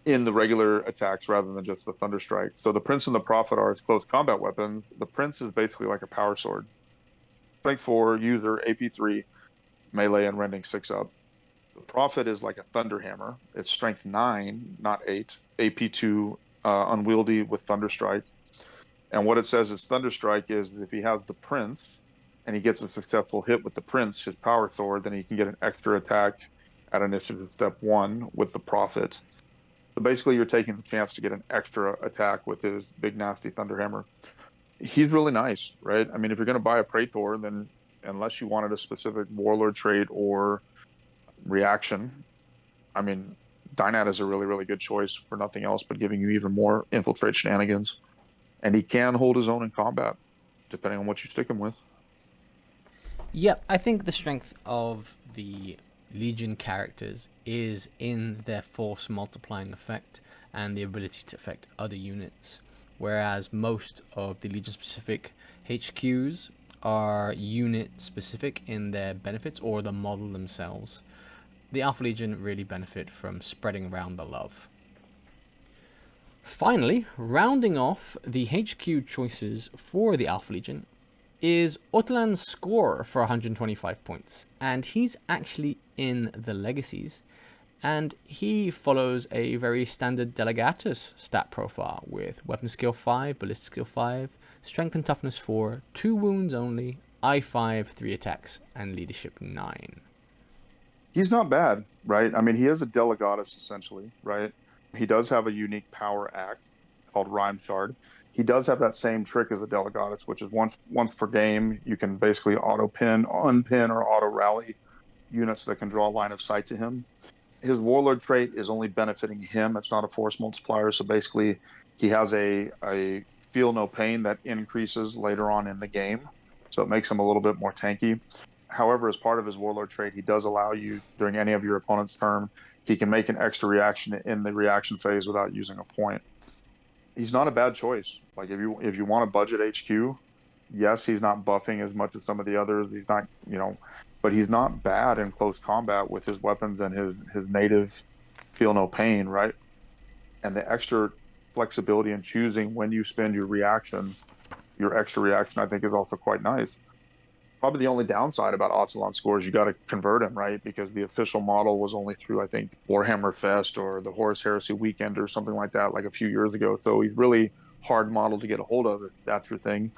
in the regular attacks rather than just the Thunderstrike. So the Prince and the Prophet are his close combat weapons. The Prince is basically like a power sword. Strength 4, user, AP3, melee and rending 6 up. The Prophet is like a Thunderhammer. It's strength 9, not 8, AP2, unwieldy with Thunderstrike. And what it says is Thunderstrike is if he has the Prince and he gets a successful hit with the Prince, his power sword, then he can get an extra attack at initiative step 1 with the Prophet. So basically you're taking the chance to get an extra attack with his big nasty Thunderhammer. He's really nice, right? I mean, if you're going to buy a Praetor, then unless you wanted a specific Warlord trait or reaction, I mean, Dynat is a really, really good choice for nothing else but giving you even more infiltrate shenanigans. And he can hold his own in combat, depending on what you stick him with. Yep, I think the strength of the Legion characters is in their force multiplying effect and the ability to affect other units, whereas most of the Legion specific HQs are unit specific in their benefits or the model themselves. The Alpha Legion really benefit from spreading around the love. Finally, rounding off the HQ choices for the Alpha Legion is Ortolan's score for 125 points, and he's actually in the Legacies, and he follows a very standard Delegatus stat profile with weapon skill 5, ballistic skill 5, strength and toughness 4, 2 wounds only, I5, 3 attacks, and leadership 9. He's not bad, right? I mean, he is a Delegatus essentially, right? He does have a unique power act called Rhyme Shard. He does have that same trick as a Delegatus, which is once per game, you can basically auto-pin, unpin, or auto-rally units that can draw line of sight to him. His Warlord trait is only benefiting him. It's not a force multiplier. So basically, he has a feel no pain that increases later on in the game. So it makes him a little bit more tanky. However, as part of his Warlord trait, he does allow you, during any of your opponent's turn, he can make an extra reaction in the reaction phase without using a point. He's not a bad choice. Like if you want a budget HQ, yes, he's not buffing as much as some of the others. He's not, but he's not bad in close combat with his weapons and his native feel no pain, right? And the extra flexibility in choosing when you spend your extra reaction, I think is also quite nice. Probably the only downside about Otolon scores, you got to convert him, right? Because the official model was only through, I think, Warhammer Fest or the Horus Heresy weekend or something like that, like a few years ago. So he's really hard model to get a hold of if that's your thing.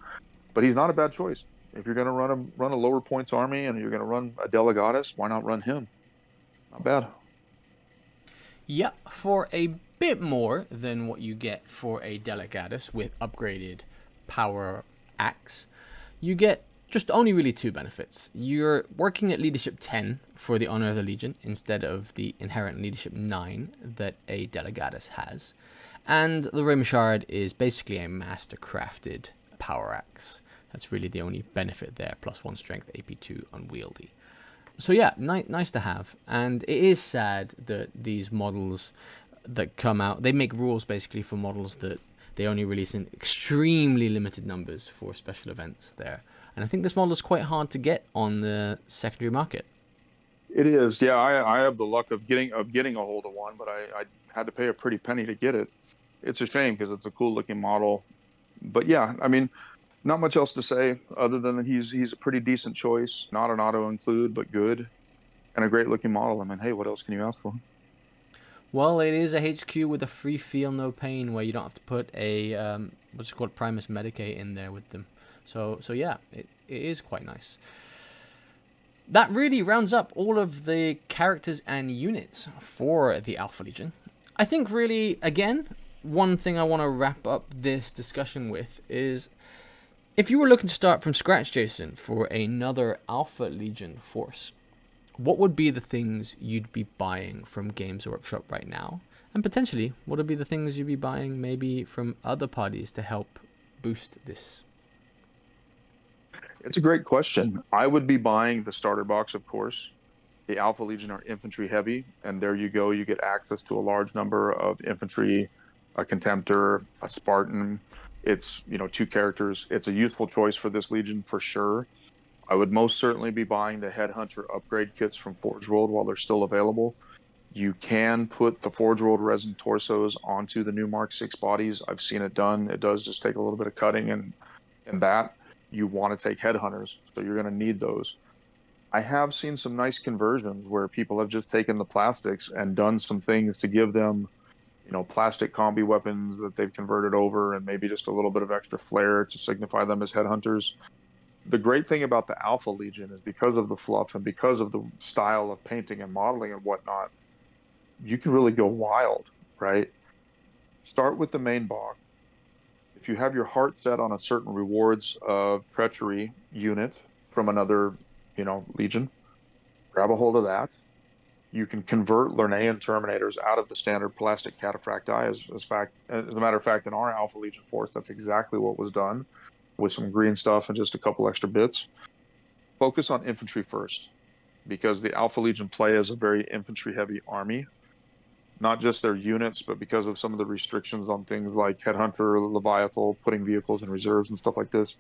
But he's not a bad choice. If you're going to run a lower points army and you're going to run a Delegatus, why not run him? Not bad. Yep, for a bit more than what you get for a Delegatus with upgraded power axe, you get just only really 2 benefits. You're working at leadership 10 for the Honor of the Legion instead of the inherent leadership 9 that a Delegatus has. And the Brehm Shard is basically a master crafted power axe. That's really the only benefit there. +1 strength, AP2 unwieldy. So yeah, nice to have. And it is sad that these models that come out, they make rules basically for models that they only release in extremely limited numbers for special events there. And I think this model is quite hard to get on the secondary market. It is, yeah. I have the luck of getting a hold of one, but I had to pay a pretty penny to get it. It's a shame because it's a cool looking model. But yeah, I mean, not much else to say other than that he's a pretty decent choice. Not an auto include, but good and a great looking model. I mean, hey, what else can you ask for? Well, it is a HQ with a free feel no pain where you don't have to put a what's it called, Primus Medicate in there with them. So yeah, it is quite nice. That really rounds up all of the characters and units for the Alpha Legion. I think really, again, one thing I want to wrap up this discussion with is, if you were looking to start from scratch, Jason, for another Alpha Legion force, what would be the things you'd be buying from Games Workshop right now? And potentially, what would be the things you'd be buying maybe from other parties to help boost this? It's a great question. I would be buying the starter box, of course. The Alpha Legion are infantry heavy, and there you go. You get access to a large number of infantry, a Contemptor, a Spartan. It's, 2 characters. It's a useful choice for this Legion for sure. I would most certainly be buying the Headhunter upgrade kits from Forgeworld while they're still available. You can put the Forgeworld resin torsos onto the new Mark 6 bodies. I've seen it done. It does just take a little bit of cutting, and that you want to take Headhunters, so you're going to need those. I have seen some nice conversions where people have just taken the plastics and done some things to give them, plastic combi weapons that they've converted over, and maybe just a little bit of extra flair to signify them as Headhunters. The great thing about the Alpha Legion is because of the fluff and because of the style of painting and modeling and whatnot, you can really go wild, right? Start with the main box. If you have your heart set on a certain rewards of treachery unit from another, legion, grab a hold of that. You can convert Lernaean Terminators out of the standard plastic cataphracti. As a matter of fact, in our Alpha Legion force, that's exactly what was done, with some green stuff and just a couple extra bits. Focus on infantry first, because the Alpha Legion play is a very infantry-heavy army. Not just their units, but because of some of the restrictions on things like Headhunter, Leviathan, putting vehicles in reserves and stuff like this.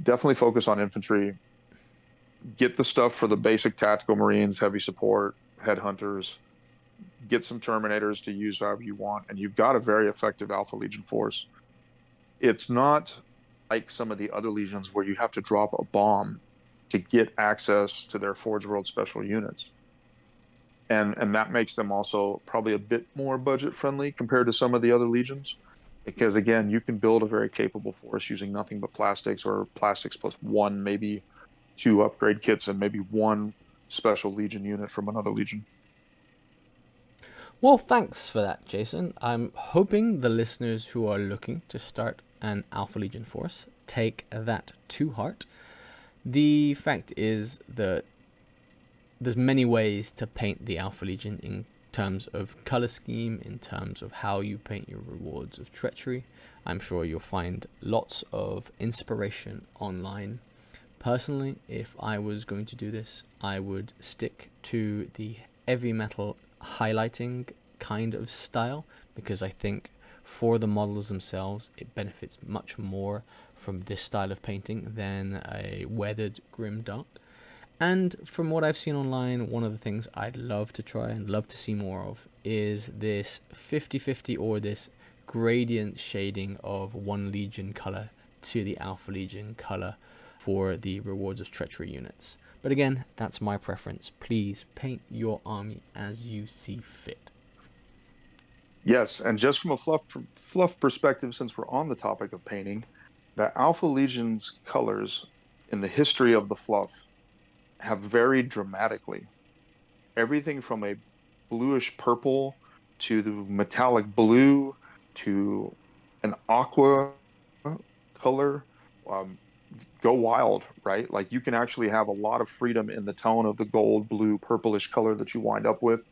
Definitely focus on infantry. Get the stuff for the basic tactical Marines, heavy support, Headhunters. Get some Terminators to use however you want, and you've got a very effective Alpha Legion force. It's not like some of the other Legions where you have to drop a bomb to get access to their Forgeworld special units. And that makes them also probably a bit more budget friendly compared to some of the other Legions, because again, you can build a very capable force using nothing but plastics, or plastics plus 1, maybe 2 upgrade kits, and maybe 1 special Legion unit from another Legion. Well, thanks for that, Jason. I'm hoping the listeners who are looking to start an Alpha Legion force take that to heart. The fact is that there's many ways to paint the Alpha Legion in terms of color scheme, in terms of how you paint your rewards of treachery. I'm sure you'll find lots of inspiration online. Personally, if I was going to do this, I would stick to the heavy metal highlighting kind of style, because I think for the models themselves, it benefits much more from this style of painting than a weathered grim dart. And from what I've seen online, one of the things I'd love to try and love to see more of is this 50-50, or this gradient shading of 1 Legion color to the Alpha Legion color for the rewards of treachery units. But again, that's my preference. Please paint your army as you see fit. Yes, and just from a fluff perspective, since we're on the topic of painting, the Alpha Legion's colors in the history of the fluff have varied dramatically. Everything from a bluish purple to the metallic blue to an aqua color. Go wild, right? Like, you can actually have a lot of freedom in the tone of the gold, blue, purplish color that you wind up with.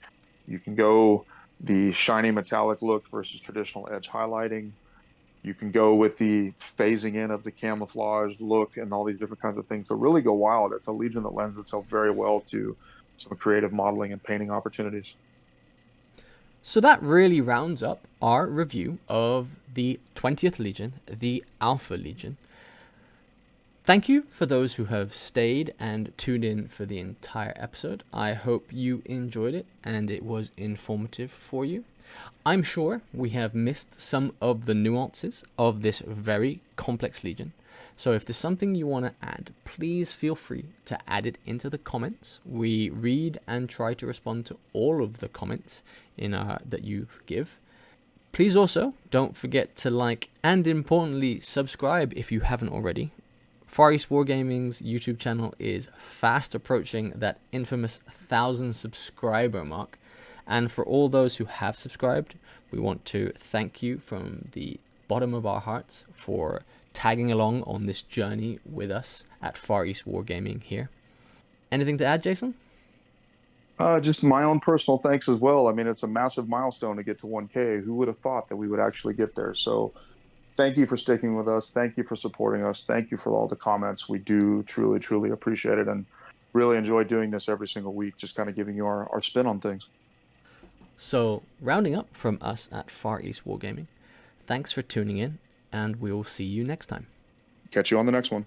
You can go the shiny metallic look versus traditional edge highlighting. You can go with the phasing in of the camouflage look and all these different kinds of things. So really go wild. It's a legion that lends itself very well to some creative modeling and painting opportunities. So that really rounds up our review of the 20th Legion, the Alpha Legion. Thank you for those who have stayed and tuned in for the entire episode. I hope you enjoyed it and it was informative for you. I'm sure we have missed some of the nuances of this very complex legion. So if there's something you want to add, please feel free to add it into the comments. We read and try to respond to all of the comments that you give. Please also don't forget to like and importantly subscribe if you haven't already. Far East Wargaming's YouTube channel is fast approaching that infamous 1,000 subscriber mark. And for all those who have subscribed, we want to thank you from the bottom of our hearts for tagging along on this journey with us at Far East Wargaming here. Anything to add, Jason? Just my own personal thanks as well. I mean, it's a massive milestone to get to 1K. Who would have thought that we would actually get there? So thank you for sticking with us. Thank you for supporting us. Thank you for all the comments. We do truly, truly appreciate it and really enjoy doing this every single week, just kind of giving you our spin on things. So, rounding up from us at Far East Wargaming, thanks for tuning in, and we will see you next time. Catch you on the next one.